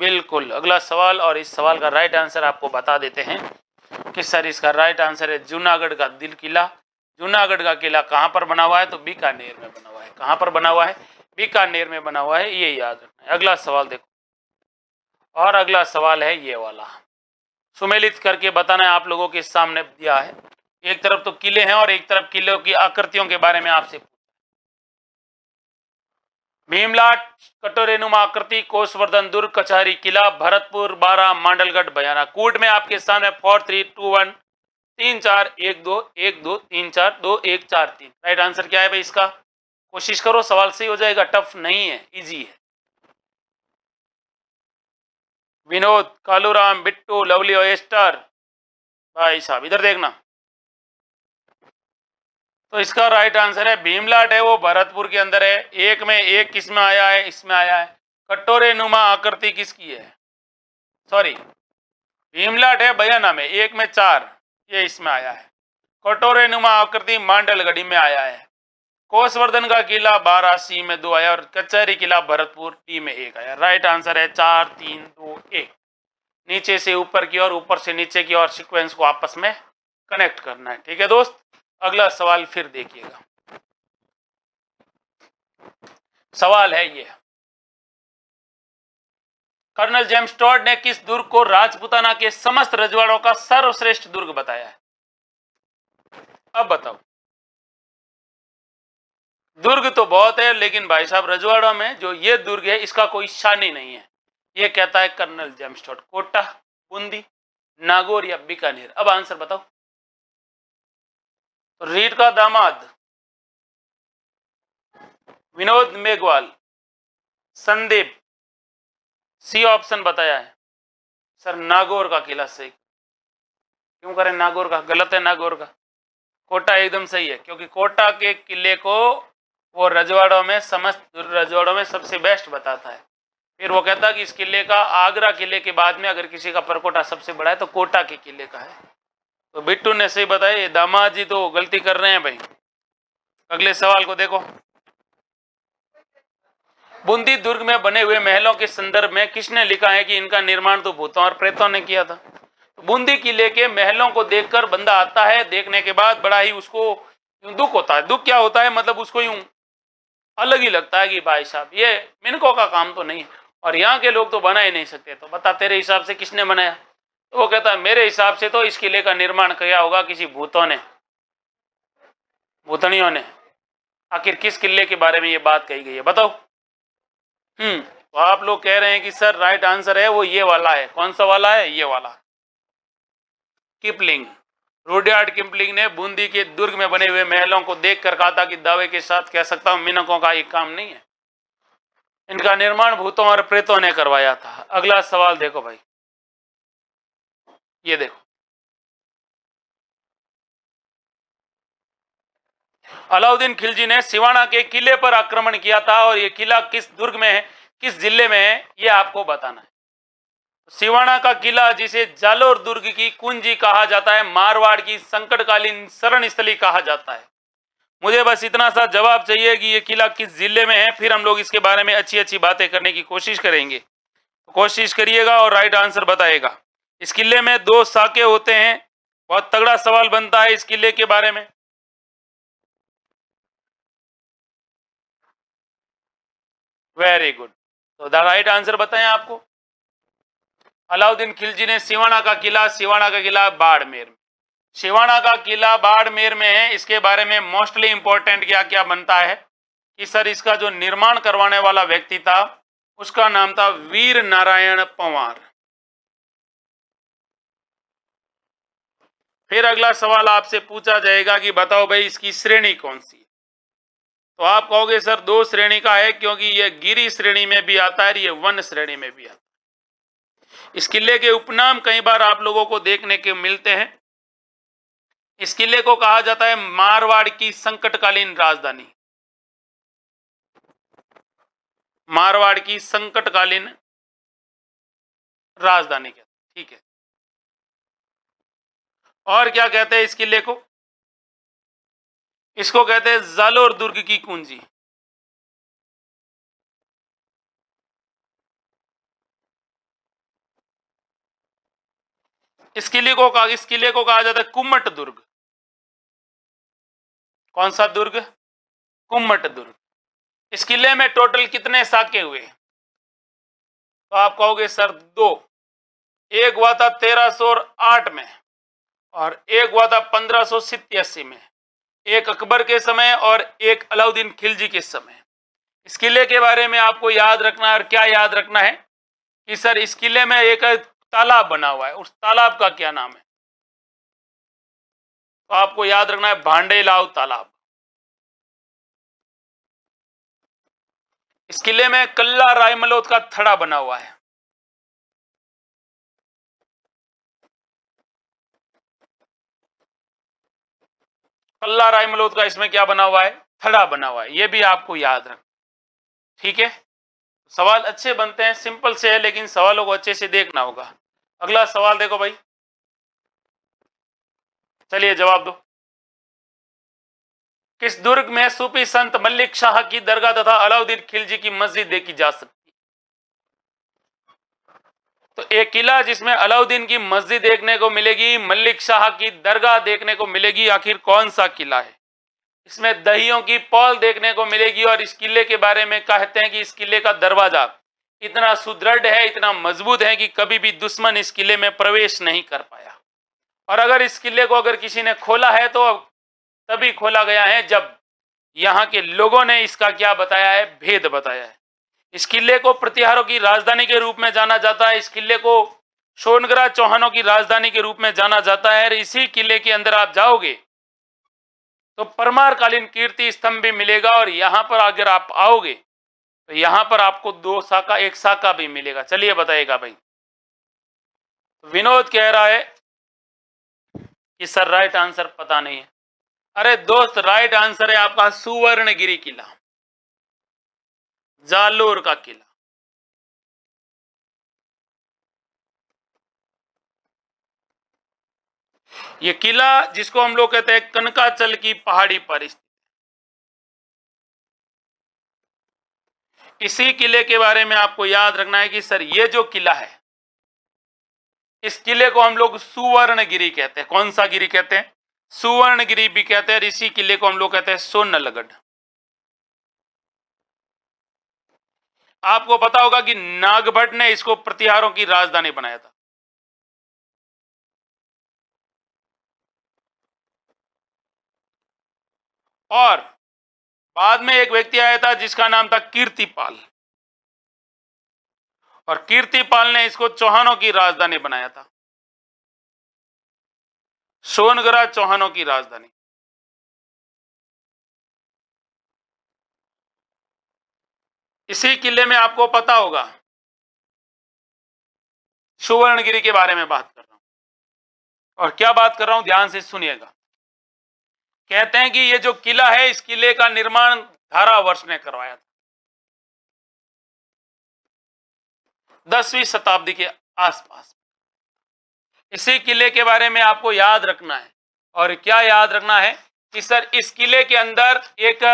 बिल्कुल। अगला सवाल, और इस सवाल का राइट आंसर आपको बता देते हैं कि सर इसका राइट आंसर है जूनागढ़ का दिल किला। जूनागढ़ का किला कहां पर बना हुआ है, तो बीकानेर में बना हुआ है। कहां पर बना हुआ है, बीकानेर में बना हुआ है, ये याद रखना है। अगला सवाल देखो, और अगला सवाल है ये वाला, सुमेलित करके बताना है आप लोगों के सामने दिया है। एक तरफ तो किले हैं और एक तरफ किलों की आकृतियों के बारे में आपसे। भीमलाट, कटोरेनुमा आकृति, कोसवर्धन दुर्ग, कचहरी किला, भरतपुर, बारा, मांडलगढ़, बयाना। कूट में आपके सामने 4 3 2 1 3 4 1 2 1 2 3 4 2 1 4 3। राइट आंसर क्या है भाई इसका, कोशिश करो, सवाल सही हो जाएगा, टफ नहीं है, इजी है। विनोद, कालूराम, बिट्टू, लवली, ओएस्टर, भाई साहब इधर देखना। तो इसका राइट आंसर है भीमलाट है, वो भरतपुर के अंदर है। एक में एक किस में आया है, इसमें आया है। कटोरे नुमा आकृति किसकी है, सॉरी भीमलाट है बयाना में, एक में 4, ये इसमें आया है। कटोरे नुमा आकृति मांडलगढ़ी में आया है। कोसवर्धन का किला 12 सी में 2 आया और कचहरी किला भरतपुर डी में 1 आया। राइट आंसर है 4 3 2 1। नीचे से ऊपर की ओर, ऊपर से नीचे की ओर सीक्वेंस को आपस में कनेक्ट करना है, ठीक है दोस्त। अगला सवाल फिर देखिएगा, सवाल है ये, कर्नल जेम्स टॉड ने किस दुर्ग को राजपुताना के समस्त रजवाड़ों का सर्वश्रेष्ठ दुर्ग बताया है, अब बताओ। दुर्ग तो बहुत है, लेकिन भाई साहब रजवाड़ों में जो ये दुर्ग है इसका कोई शान ही नहीं है। ये कहता है colonel James Tod. Kota, Bundi, Nagaur या बीकानेर, अब आंसर बताओ। तो रीड का दामाद, विनोद मेघवाल, संदीप, सी ऑप्शन बताया है सर नागौर का किला सही। क्यों करें नागौर का, गलत है नागौर का। कोटा एकदम सही है, क्योंकि कोटा के किले को वो रजवाड़ों में, समस्त रजवाड़ों में सबसे बेस्ट बताता है। फिर वो कहता है कि इस किले का, आगरा किले के बाद में अगर किसी का परकोटा सबसे बड़ा है तो कोटा के किले का है। तो बिट्टू ने सही बताया, ये दामाद जी तो गलती कर रहे हैं भाई। अगले सवाल को देखो, बूंदी दुर्ग में बने हुए महलों के संदर्भ में किसने लिखा है कि इनका निर्माण तो भूतों और प्रेतों ने किया था। बूंदी किले के महलों को देखकर बंदा आता है, देखने के बाद बड़ा ही उसको यूं दुख होता है। दुख क्या होता है, मतलब उसको यूं अलग ही लगता है कि भाई साहब ये मिनकों का काम तो नहीं है और यहाँ के लोग तो बना ही नहीं सकते। तो बता तेरे हिसाब से किसने बनाया। तो वो कहता है मेरे हिसाब से तो इस किले का निर्माण किया होगा किसी भूतों ने, भूतनियों ने। आखिर किस किले के बारे में ये बात कही गई है, बताओ। तो आप लोग कह रहे हैं कि सर राइट आंसर है वो ये वाला है। कौन सा वाला है, ये वाला। किपलिंग, रुडयार्ड किपलिंग ने बूंदी के दुर्ग में बने हुए महलों को देखकर कहा था कि दावे के साथ कह सकता हूं मिनकों का ये काम नहीं है, इनका निर्माण भूतों और प्रेतों ने करवाया था। अगला सवाल देखो भाई, ये देखो, अलाउद्दीन खिलजी ने सिवाना के किले पर आक्रमण किया था और ये किला किस दुर्ग में है, किस जिले में है, ये आपको बताना है। सिवाना का किला जिसे जालोर दुर्ग की कुंजी कहा जाता है, मारवाड़ की संकटकालीन शरण स्थली कहा जाता है। मुझे बस इतना सा जवाब चाहिए कि ये किला किस जिले में है, फिर हम लोग इसके बारे में अच्छी अच्छी बातें करने की कोशिश करेंगे। तो कोशिश करिएगा और राइट आंसर बताएगा। इस किले में 2 साके होते हैं। बहुत तगड़ा सवाल बनता है इस किले के बारे में। Very good. तो द राइट आंसर बताएं आपको। अलाउद्दीन खिलजी ने सिवाना का किला बाड़मेर में, सिवाना का किला बाड़मेर में है। इसके बारे में मोस्टली इंपॉर्टेंट क्या क्या बनता है कि सर इसका जो निर्माण करवाने वाला व्यक्ति था उसका नाम था वीर नारायण पंवार। फिर अगला सवाल आपसे पूछा जाएगा कि बताओ भाई इसकी श्रेणी कौन सी है। तो आप कहोगे सर 2 श्रेणी का है, क्योंकि यह गिरी श्रेणी में भी आता है, ये वन श्रेणी में भी आता है। इस किले के उपनाम कई बार आप लोगों को देखने के मिलते हैं। इस किले को कहा जाता है मारवाड़ की संकटकालीन राजधानी। मारवाड़ की संकटकालीन राजधानी कहते हैं, ठीक है। और क्या कहते हैं इस किले को? इसको कहते हैं जालोर दुर्ग की कुंजी। इस किले को कहा जाता है कुम्मट दुर्ग। कौन सा दुर्ग? कुम्मट दुर्ग। इस किले में टोटल कितने साके हुए? तो आप कहोगे सर 2। एक हुआ था 1308 में और एक हुआ था 1587 में। एक अकबर के समय और एक अलाउद्दीन खिलजी के समय। इस किले के बारे में आपको याद रखना है। और क्या याद रखना है कि सर इस किले में एक तालाब बना हुआ है, उस तालाब का क्या नाम है? तो आपको याद रखना है भांडेलाव तालाब। इस किले में कल्ला रायमलोद का थड़ा बना हुआ है। कल्ला रायमलोद का इसमें क्या बना हुआ है? थड़ा बना हुआ है। यह भी आपको याद रखना, ठीक है। सवाल अच्छे बनते हैं, सिंपल से है, लेकिन सवालों को अच्छे से देखना होगा। अगला सवाल देखो भाई, चलिए जवाब दो। किस दुर्ग में सूफी संत मलिक शाह की दरगाह तथा अलाउद्दीन खिलजी की मस्जिद देखी जा सकती? तो एक किला जिसमें अलाउद्दीन की मस्जिद देखने को मिलेगी, मलिक शाह की दरगाह देखने को मिलेगी, आखिर कौन सा किला है? इसमें दहियों की पौल देखने को मिलेगी। और इस किले के बारे में कहते हैं कि इस किले का दरवाजा इतना सुदृढ़ है, इतना मजबूत है कि कभी भी दुश्मन इस किले में प्रवेश नहीं कर पाया। और अगर इस किले को अगर किसी ने खोला है तो तभी खोला गया है जब यहाँ के लोगों ने इसका क्या बताया है? भेद बताया है। इस किले को प्रतिहारों की राजधानी के रूप में जाना जाता है। इस किले को सोनगरा चौहानों की राजधानी के रूप में जाना जाता है। और इसी किले के अंदर आप जाओगे तो परमारकालीन कीर्ति स्तंभ भी मिलेगा। और यहां पर अगर आप आओगे तो यहां पर आपको 2 साका, 1 साका भी मिलेगा। चलिए बताइएगा भाई। विनोद कह रहा है कि सर राइट आंसर पता नहीं है। अरे दोस्त, राइट आंसर है आपका सुवर्णगिरी किला, जालोर का किला। यह किला जिसको हम लोग कहते हैं कनकाचल की पहाड़ी पर स्थित। इसी किले के बारे में आपको याद रखना है कि सर ये जो किला है, इस किले को हम लोग सुवर्णगिरी कहते हैं। कौन सा गिरी कहते हैं? सुवर्णगिरी भी कहते हैं। इसी किले को हम लोग कहते हैं सोनलगढ़। आपको पता होगा कि नागभट्ट ने इसको प्रतिहारों की राजधानी बनाया था। और बाद में एक व्यक्ति आया था जिसका नाम था कीर्तिपाल, और कीर्तिपाल ने इसको चौहानों की राजधानी बनाया था। सोनगरा चौहानों की राजधानी। इसी किले में आपको पता होगा, सुवर्णगिरी के बारे में बात कर रहा हूं। और क्या बात कर रहा हूं, ध्यान से सुनिएगा। कहते हैं कि ये जो किला है, इस किले का निर्माण धारावर्ष ने करवाया था 10वीं शताब्दी के आसपास। इसी किले के बारे में आपको याद रखना है। और क्या याद रखना है कि सर इस किले के अंदर एक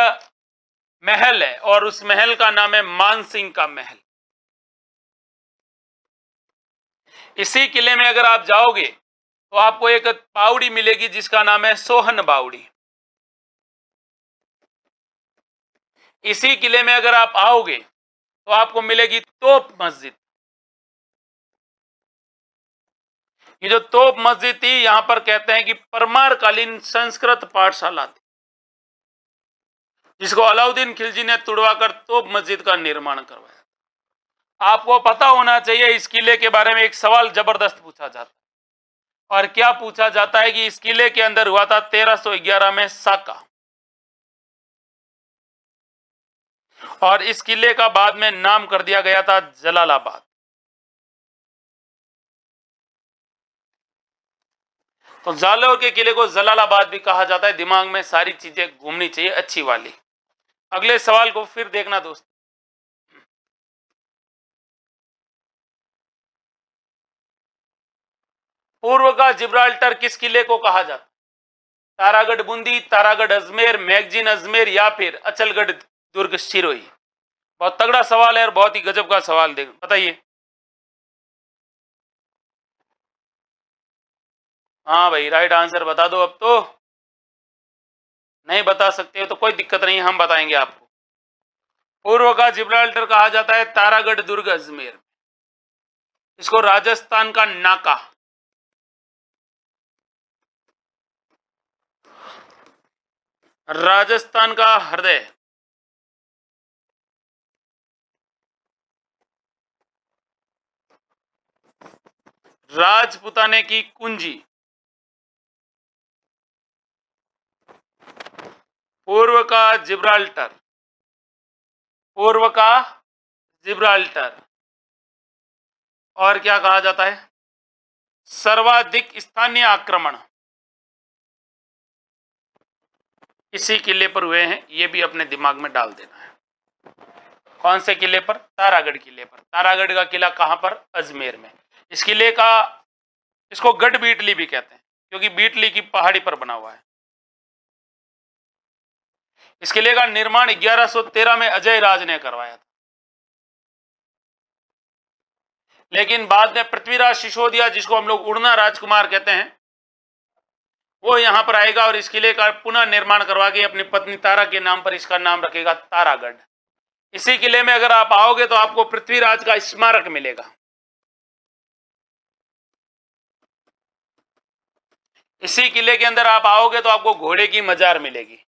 महल है और उस महल का नाम है मानसिंह का महल। इसी किले में अगर आप जाओगे तो आपको एक बावड़ी मिलेगी जिसका नाम है सोहन बावड़ी। इसी किले में अगर आप आओगे तो आपको मिलेगी तोप मस्जिद। ये जो तोप मस्जिद थी, यहां पर कहते हैं कि परमारकालीन संस्कृत पाठशाला थी, जिसको अलाउद्दीन खिलजी ने तुड़वाकर तोप मस्जिद का निर्माण करवाया। आपको पता होना चाहिए, इस किले के बारे में एक सवाल जबरदस्त पूछा जाता है। और क्या पूछा जाता है कि इस किले के अंदर हुआ था 1311 में साका, और इस किले का बाद में नाम कर दिया गया था जलालाबाद। तो जालौर के किले को जलालाबाद भी कहा जाता है। दिमाग में सारी चीजें घूमनी चाहिए अच्छी वाली। अगले सवाल को फिर देखना दोस्त। पूर्व का जिब्राल्टर किस किले को कहा जाता है? तारागढ़ बूंदी, तारागढ़ अजमेर, मैगजीन अजमेर या फिर अचलगढ़ दुर्ग सिरोही? बहुत तगड़ा सवाल है और बहुत ही गजब का सवाल देख बताइए। हाँ भाई राइट आंसर बता दो। अब तो नहीं बता सकते हो तो कोई दिक्कत नहीं, हम बताएंगे आपको। पूर्व का जिब्राल्टर कहा जाता है तारागढ़ दुर्ग अजमेर। इसको राजस्थान का नाका, राजस्थान का हृदय, राजपुताने की कुंजी, पूर्व का जिब्राल्टर, पूर्व का जिब्राल्टर, और क्या कहा जाता है? सर्वाधिक स्थानीय आक्रमण इसी किले पर हुए हैं, ये भी अपने दिमाग में डाल देना है। कौन से किले पर? तारागढ़ किले पर। तारागढ़ का किला कहां पर? अजमेर में। इस किले का, इसको गढ़ बीटली भी कहते हैं क्योंकि बीटली की पहाड़ी पर बना हुआ है। इस किले का निर्माण 1113 में अजय राज ने करवाया था, लेकिन बाद में पृथ्वीराज सिसोदिया, जिसको हम लोग उड़ना राजकुमार कहते हैं, वो यहां पर आएगा और इस किले का पुनः निर्माण करवा के अपनी पत्नी तारा के नाम पर इसका नाम रखेगा तारागढ़। इसी किले में अगर आप आओगे तो आपको पृथ्वीराज का स्मारक मिलेगा। इसी किले के अंदर आप आओगे तो आपको घोड़े की मजार मिलेगी।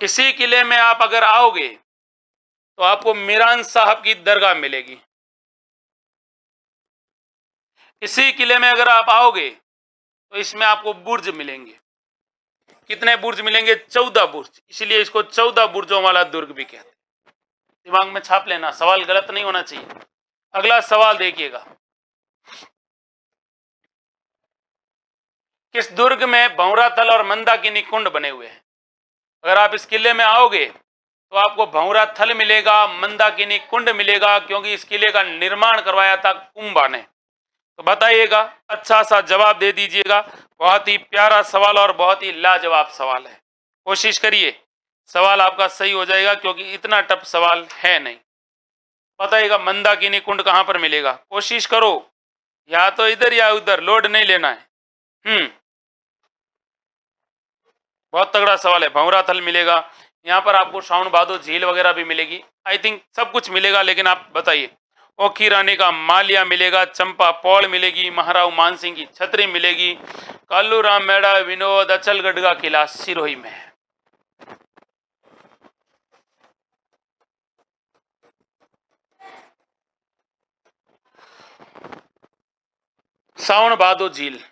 इसी किले में आप अगर आओगे तो आपको मीरान साहब की दरगाह मिलेगी। इसी किले में अगर आप आओगे तो इसमें आपको बुर्ज मिलेंगे। कितने बुर्ज मिलेंगे? 14 बुर्ज, इसलिए इसको 14 बुर्जों वाला दुर्ग भी कहते हैं। दिमाग में छाप लेना, सवाल गलत नहीं होना चाहिए। अगला सवाल देखिएगा। किस दुर्ग में भंवराथल और मंदाकिनी कुंड बने हुए हैं? अगर आप इस किले में आओगे तो आपको भंवराथल मिलेगा, मंदाकिनी कुंड मिलेगा, क्योंकि इस किले का निर्माण करवाया था कुंभा ने। तो बताइएगा, अच्छा सा जवाब दे दीजिएगा। बहुत ही प्यारा सवाल और बहुत ही लाजवाब सवाल है। कोशिश करिए सवाल आपका सही हो जाएगा, क्योंकि इतना टफ सवाल है नहीं। बताइएगा मंदाकिनी कुंड कहां पर मिलेगा? कोशिश करो, या तो इधर या उधर, लोड नहीं लेना है। बहुत तगड़ा सवाल है। भंवराथल मिलेगा, यहाँ पर आपको श्रावण भादो झील वगैरह भी मिलेगी। आई थिंक सब कुछ मिलेगा, लेकिन आप बताइए। ओखी रानी का मालिया मिलेगा, चंपा पौड़ मिलेगी, महाराव मानसिंह की छतरी मिलेगी, कालू राम मेड़ा विनोद, अचलगढ़ का किला सिरोही में है। श्रावण भादो झील।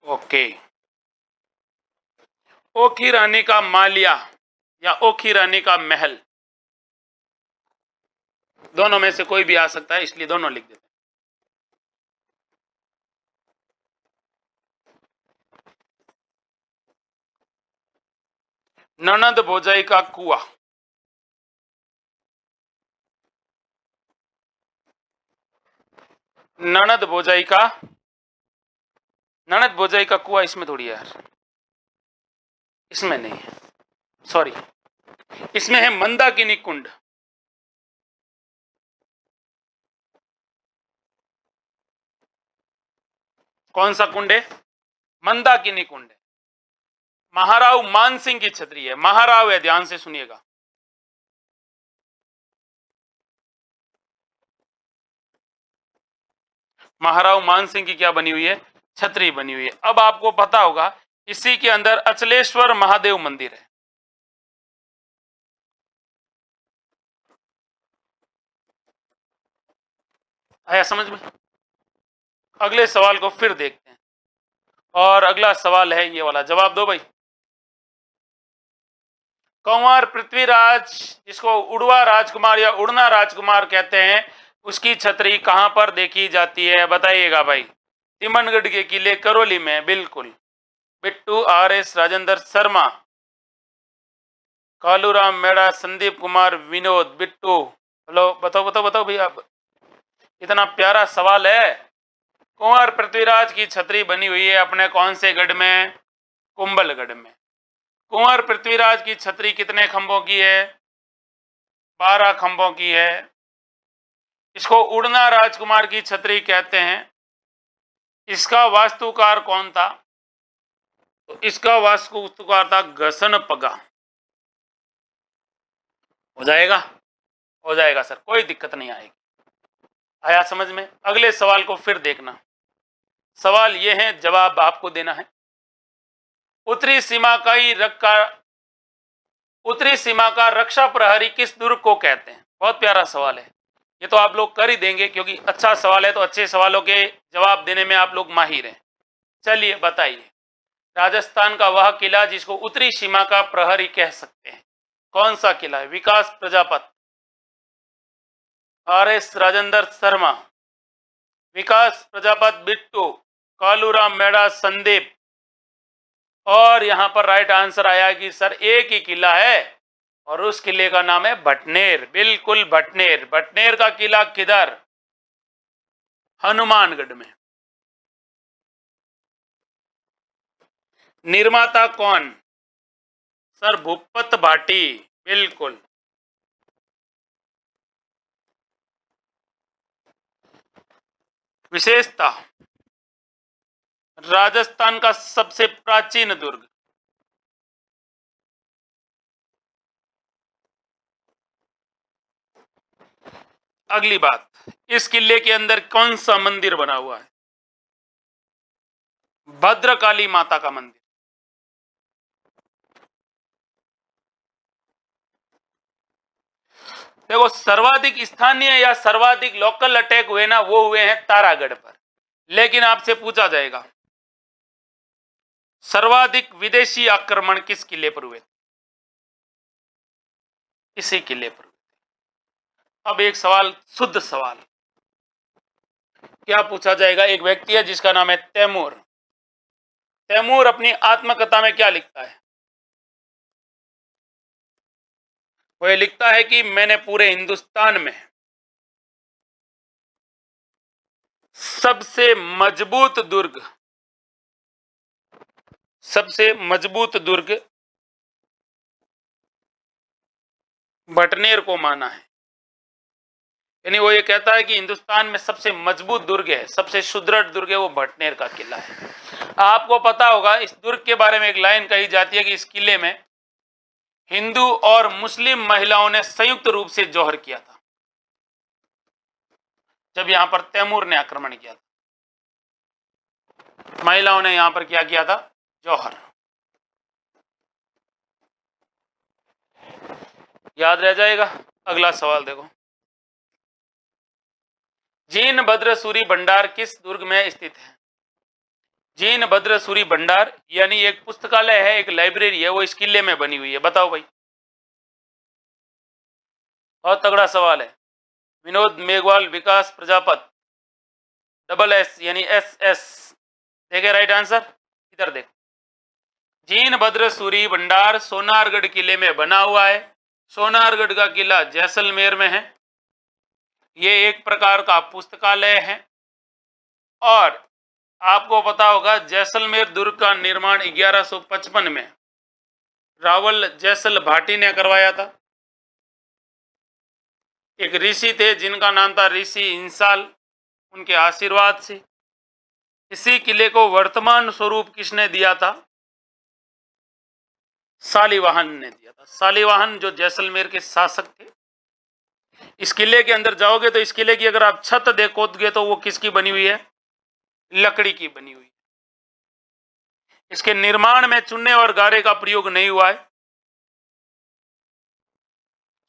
ओके। ओखी रानी का मालिया या ओखी रानी का महल, दोनों में से कोई भी आ सकता है, इसलिए दोनों लिख देते हैं। ननद भोजाई का कुआ, ननद भोजाई का, ननद भोजाई का कुआ इसमें थोड़ी है यार, इसमें नहीं है, सॉरी, इसमें है मंदाकिनी कुंड। कौन सा कुंड है? मंदाकिनी कुंड है। महाराव मानसिंह की छतरी है, महाराव है, ध्यान से सुनिएगा। महाराव मानसिंह की क्या बनी हुई है? छतरी बनी हुई है। अब आपको पता होगा इसी के अंदर अचलेश्वर महादेव मंदिर है। आया समझ में? अगले सवाल को फिर देखते हैं, और अगला सवाल है ये वाला, जवाब दो भाई। कंवर पृथ्वीराज, जिसको उड़वा राजकुमार या उड़ना राजकुमार कहते हैं, उसकी छतरी कहाँ पर देखी जाती है, बताइएगा भाई। तिमनगढ़ के किले करौली में, बिल्कुल। Bittu, R S Rajendra Sharma, Kaluram Meda, Sandeep Kumar, Vinod, Bittu. Hello, बताओ बताओ बताओ भैया, इतना प्यारा सवाल है। कुंवर पृथ्वीराज की छतरी बनी हुई है अपने कौन से गढ़ में? कुंभलगढ़ में। कुंवर पृथ्वीराज की छतरी कितने खंभों की है? 12 खंभों की है। इसको उड़ना राजकुमार की छतरी कहते हैं। इसका वास्तुकार कौन था? तो इसका वास्तुकार था घसनपगा। हो जाएगा? हो जाएगा सर, कोई दिक्कत नहीं आएगी। आया समझ में? अगले सवाल को फिर देखना। सवाल यह है, जवाब आपको देना है। उत्तरी सीमा का रक्षा प्रहरी किस दुर्ग को कहते हैं? बहुत प्यारा सवाल है। ये तो आप लोग कर ही देंगे, क्योंकि अच्छा सवाल है, तो अच्छे सवालों के जवाब देने में आप लोग माहिर हैं। चलिए बताइए, राजस्थान का वह किला जिसको उत्तरी सीमा का प्रहरी कह सकते हैं, कौन सा किला है? विकास प्रजापत, आर एस राजेंद्र शर्मा, विकास प्रजापत, बिट्टू, कालूराम मेड़ा, संदीप। और यहां पर राइट आंसर आया कि सर एक ही किला है और उस किले का नाम है भटनेर। बिल्कुल भटनेर। भटनेर का किला किधर? हनुमानगढ़ में। निर्माता कौन? सर भूपत भाटी। बिल्कुल। विशेषता, राजस्थान का सबसे प्राचीन दुर्ग। अगली बात, इस किले के अंदर कौन सा मंदिर बना हुआ है? भद्रकाली माता का मंदिर। देखो, सर्वाधिक स्थानीय या सर्वाधिक लोकल अटैक हुए ना, वो हुए हैं तारागढ़ पर। लेकिन आपसे पूछा जाएगा, सर्वाधिक विदेशी आक्रमण किस किले पर हुए? इसी किले पर। अब एक सवाल, शुद्ध सवाल, क्या पूछा जाएगा? एक व्यक्ति है जिसका नाम है तैमूर। तैमूर अपनी आत्मकथा में क्या लिखता है? वो ये लिखता है कि मैंने पूरे हिंदुस्तान में सबसे मजबूत दुर्ग भटनेर को माना है। यानी वो ये कहता है कि हिंदुस्तान में सबसे मजबूत दुर्ग है, सबसे सुदृढ़ दुर्ग है, वो भटनेर का किला है। आपको पता होगा, इस दुर्ग के बारे में एक लाइन कही जाती है कि इस किले में हिंदू और मुस्लिम महिलाओं ने संयुक्त रूप से जौहर किया था, जब यहां पर तैमूर ने आक्रमण किया था। महिलाओं ने यहां पर क्या किया था? जौहर। याद रह जाएगा। अगला सवाल देखो, जीन भद्र सूरी भंडार किस दुर्ग में स्थित है? जीन भद्र सूरी भंडार यानी एक पुस्तकालय है, एक लाइब्रेरी है, वो इस किले में बनी हुई है। बताओ भाई, बहुत तगड़ा सवाल है। विनोद मेघवाल, विकास प्रजापत, डबल एस यानी एस एस। देखे राइट आंसर? इधर देखो, जीन भद्र सूरी भंडार सोनारगढ़ किले में बना हुआ है। सोनारगढ़ का किला जैसलमेर में है। ये एक प्रकार का पुस्तकालय है। और आपको पता होगा, जैसलमेर दुर्ग का निर्माण 1155 में रावल जैसल भाटी ने करवाया था। एक ऋषि थे जिनका नाम था ऋषि इंसाल, उनके आशीर्वाद से इसी किले को वर्तमान स्वरूप किसने दिया था? शालिवाहन ने दिया था। शालिवाहन जो जैसलमेर के शासक थे। इस किले के अंदर जाओगे तो इस किले की अगर आप छत देखोगे तो वो किसकी बनी हुई है? लकड़ी की बनी हुई है। इसके निर्माण में चूने और गारे का प्रयोग नहीं हुआ है।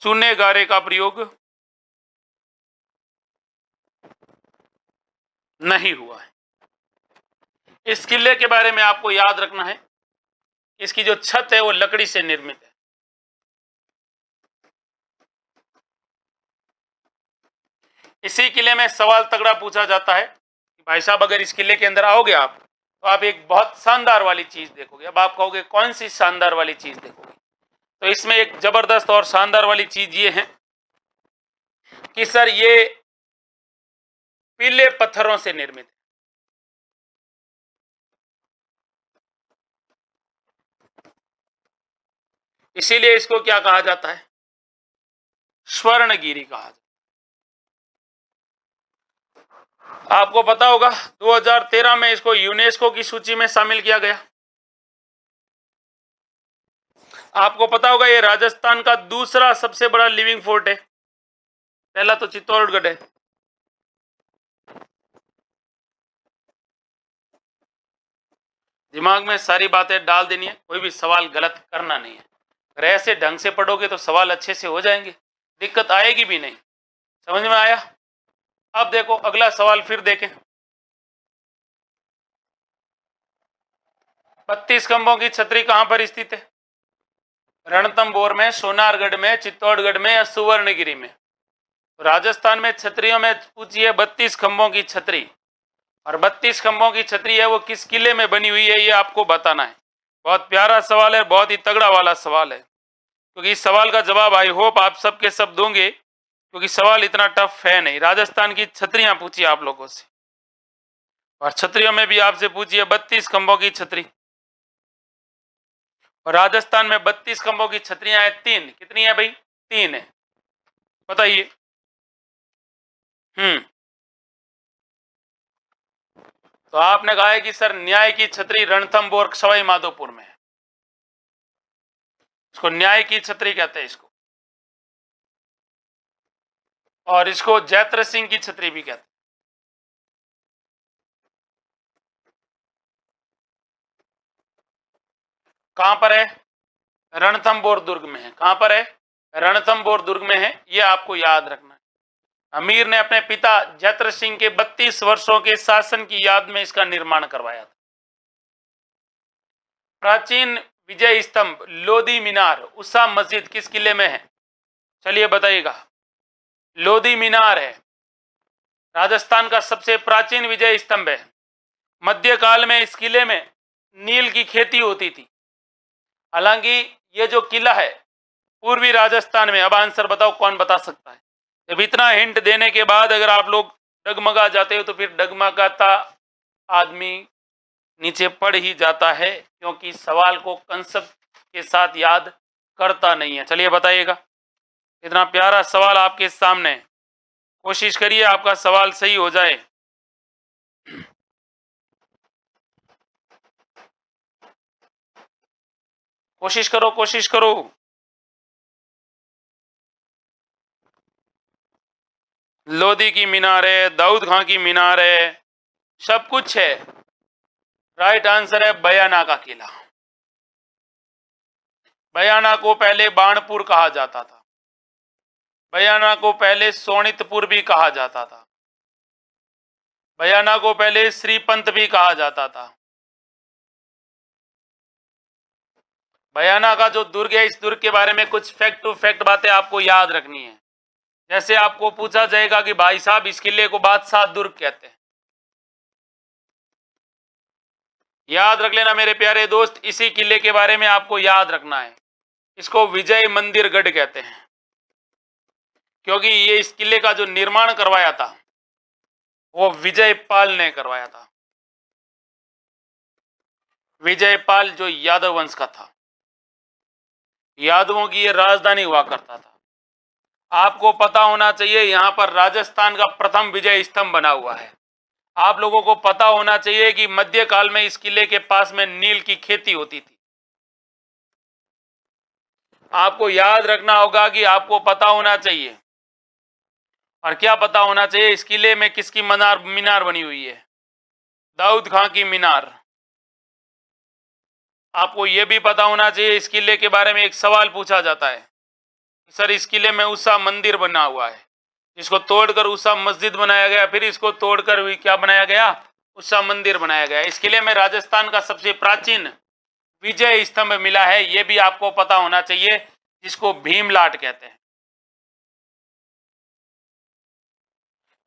चूने गारे का प्रयोग नहीं हुआ है। इस किले के बारे में आपको याद रखना है, इसकी जो छत है वो लकड़ी से निर्मित है। इसी किले में सवाल तगड़ा पूछा जाता है कि भाई साहब अगर इस किले के अंदर आओगे आप तो आप एक बहुत शानदार वाली चीज देखोगे। अब आप कहोगे कौन सी शानदार वाली चीज देखोगे, तो इसमें एक जबरदस्त और शानदार वाली चीज ये है कि सर ये पीले पत्थरों से निर्मित है। इसीलिए इसको क्या कहा जाता है, स्वर्णगिरी कहा जाता है। आपको पता होगा 2013 में इसको यूनेस्को की सूची में शामिल किया गया। आपको पता होगा ये राजस्थान का दूसरा सबसे बड़ा लिविंग फोर्ट है, पहला तो चित्तौड़गढ़ है। दिमाग में सारी बातें डाल देनी है, कोई भी सवाल गलत करना नहीं है। अगर ऐसे ढंग से पढ़ोगे तो सवाल अच्छे से हो जाएंगे, दिक्कत आएगी भी नहीं। समझ में आया? अब देखो अगला सवाल फिर देखें। 32 खंभों की छतरी कहां पर स्थित है? रणथंभौर में, सोनारगढ़ में, चित्तौड़गढ़ में या सुवर्णगिरी में? राजस्थान में छतरियों में पूछी है 32 खंभों की छतरी, और 32 खंभों की छतरी है वो किस किले में बनी हुई है ये आपको बताना है। बहुत प्यारा सवाल है, बहुत ही तगड़ा वाला सवाल है, क्योंकि इस सवाल का जवाब आई होप आप सबके सब दोगे, क्योंकि सवाल इतना टफ है नहीं। राजस्थान की छतरियां पूछी आप लोगों से, और छतरियों में भी आपसे पूछी है 32 खंभों की छतरी। और राजस्थान में 32 खंभों की छतरियां हैं 3। कितनी है भाई? 3 है। बताइए। तो आपने कहा है कि सर न्याय की छतरी रणथंभौर सवाई माधोपुर में है। इसको न्याय की छतरी कहते हैं इसको, और इसको जैत्र सिंह की छतरी भी कहते हैं। कहां पर है? रणथंभौर दुर्ग में है। कहां पर है? रणथंभौर दुर्ग में है, यह आपको याद रखना है। अमीर ने अपने पिता जैत्र सिंह के 32 वर्षों के शासन की याद में इसका निर्माण करवाया था। प्राचीन विजय स्तंभ लोधी मीनार उषा मस्जिद किस किले में है? चलिए बताइएगा। लोधी मीनार है, राजस्थान का सबसे प्राचीन विजय स्तंभ है। मध्यकाल में इस किले में नील की खेती होती थी। हालांकि ये जो किला है पूर्वी राजस्थान में, अब आंसर बताओ कौन बता सकता है? जब इतना हिंट देने के बाद अगर आप लोग डगमगा जाते हो तो फिर डगमगाता आदमी नीचे पड़ ही जाता है, क्योंकि सवाल को कंसेप्ट के साथ याद करता नहीं है। चलिए बताइएगा। इतना प्यारा सवाल आपके सामने, कोशिश करिए आपका सवाल सही हो जाए। कोशिश करो, कोशिश करो। लोधी की मीनार है, दाऊद खां की मीनार है, सब कुछ है। राइट आंसर है बयाना का किला। बयाना को पहले बाणपुर कहा जाता था, बयाना को पहले सोनितपुर भी कहा जाता था, बयाना को पहले श्रीपंत भी कहा जाता था। बयाना का जो दुर्ग है, इस दुर्ग के बारे में कुछ फैक्ट टू फैक्ट बातें आपको याद रखनी है। जैसे आपको पूछा जाएगा कि भाई साहब इस किले को बादशाह दुर्ग कहते हैं, याद रख लेना मेरे प्यारे दोस्त। इसी किले के बारे में आपको याद रखना है, इसको विजय मंदिर गढ़ कहते हैं, क्योंकि ये इस किले का जो निर्माण करवाया था वो विजयपाल ने करवाया था। विजयपाल जो यादव वंश का था, यादवों की ये राजधानी हुआ करता था। आपको पता होना चाहिए यहां पर राजस्थान का प्रथम विजय स्तंभ बना हुआ है। आप लोगों को पता होना चाहिए कि मध्यकाल में इस किले के पास में नील की खेती होती थी। आपको याद रखना होगा कि आपको पता होना चाहिए, और क्या पता होना चाहिए? इस किले में किसकी मीनार बनी हुई है? दाऊद खां की मीनार। आपको यह भी पता होना चाहिए, इस किले के बारे में एक सवाल पूछा जाता है, सर इस किले में उषा मंदिर बना हुआ है, इसको तोड़कर उषा मस्जिद बनाया गया, फिर इसको तोड़कर भी क्या बनाया गया? उषा मंदिर बनाया गया। इस किले में राजस्थान का सबसे प्राचीन विजय स्तंभ मिला है, यह भी आपको पता होना चाहिए, जिसको भीमलाट कहते हैं।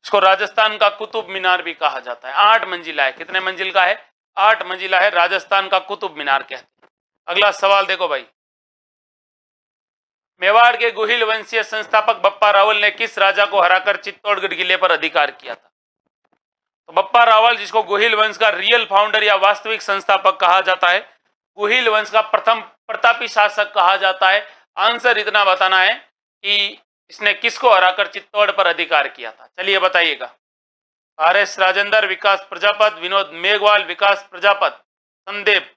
इसको राजस्थान का कुतुब मीनार भी कहा जाता है। 8 मंजिला है। कितने मंजिल का है? 8 मंजिला है। राजस्थान का कुतुब मीनार कहते हैं। अगला सवाल देखो भाई, मेवाड़ के गुहिल वंशीय संस्थापक बप्पा रावल ने किस राजा को हराकर चित्तौड़गढ़ किले पर अधिकार किया था? तो बप्पा रावल, जिसको गुहिल वंश का रियल फाउंडर या वास्तविक संस्थापक कहा जाता है, गुहिल वंश का प्रथम प्रतापी शासक कहा जाता है। आंसर इतना बताना है कि इसने किसको हराकर चित्तौड़ पर अधिकार किया था। चलिए बताइएगा। आर.एस. राजेंद्र, विकास प्रजापत, विनोद मेघवाल, विकास प्रजापत, संदेव।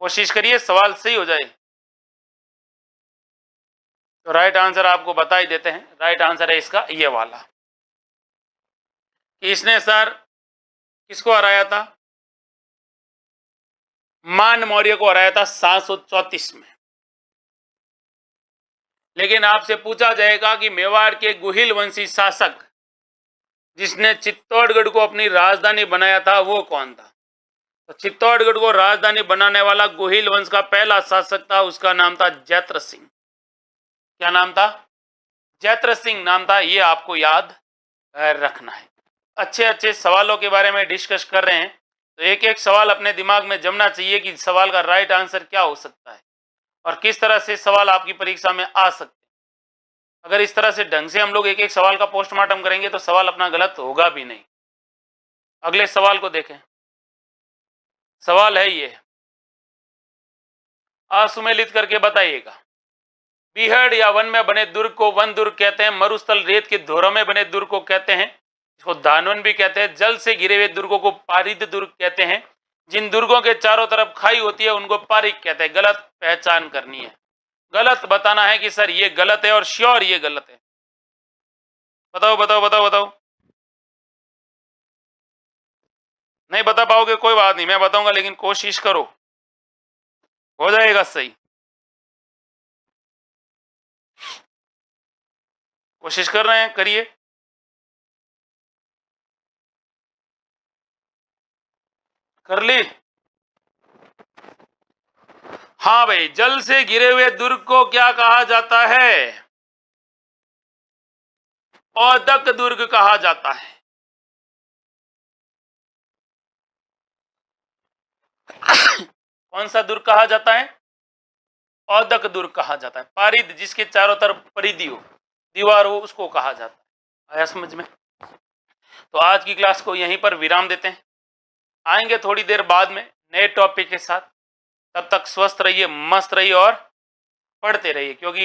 कोशिश करिए सवाल सही हो जाए। तो राइट आंसर आपको बता ही देते हैं। राइट आंसर है इसका ये वाला, कि इसने सर किसको हराया था? मान मौर्य को हराया था 734 में। लेकिन आपसे पूछा जाएगा कि मेवाड़ के गुहिल वंशी शासक जिसने चित्तौड़गढ़ को अपनी राजधानी बनाया था वो कौन था? तो चित्तौड़गढ़ को राजधानी बनाने वाला गुहिल वंश का पहला शासक था, उसका नाम था जैत्र सिंह। क्या नाम था? जैत्र सिंह नाम था। ये आपको याद रखना है। अच्छे अच्छे सवालों के बारे में डिस्कस कर रहे हैं, तो एक एक सवाल अपने दिमाग में जमना चाहिए कि सवाल का राइट आंसर क्या हो सकता है और किस तरह से सवाल आपकी परीक्षा में आ सकते हैं। अगर इस तरह से ढंग से हम लोग एक एक सवाल का पोस्टमार्टम करेंगे तो सवाल अपना गलत होगा भी नहीं। अगले सवाल को देखें। सवाल है ये, असुमेलित करके बताइएगा। बीहड़ या वन में बने दुर्ग को वन दुर्ग कहते हैं। मरुस्थल रेत के धोरों में बने दुर्ग को कहते हैं, इसको दानवन भी कहते हैं। जल से घिरे हुए दुर्गों को पारिद दुर्ग कहते हैं। जिन दुर्गों के चारों तरफ खाई होती है उनको पारिक कहते हैं। गलत पहचान करनी है, गलत बताना है कि सर ये गलत है और श्योर ये गलत है। बताओ बताओ बताओ बताओ। नहीं बता पाओगे कोई बात नहीं, मैं बताऊंगा, लेकिन कोशिश करो, हो जाएगा सही। कोशिश कर रहे हैं, करिए। कर ली? हाँ भाई, जल से घिरे हुए दुर्ग को क्या कहा जाता है? औदक दुर्ग कहा जाता है। कौन सा दुर्ग कहा जाता है? औदक दुर्ग कहा जाता है। पारिद, जिसके चारों तरफ परिधि हो, दीवार हो, उसको कहा जाता है। आया समझ में? तो आज की क्लास को यहीं पर विराम देते हैं। आएंगे थोड़ी देर बाद में नए टॉपिक के साथ। तब तक स्वस्थ रहिए, मस्त रहिए और पढ़ते रहिए, क्योंकि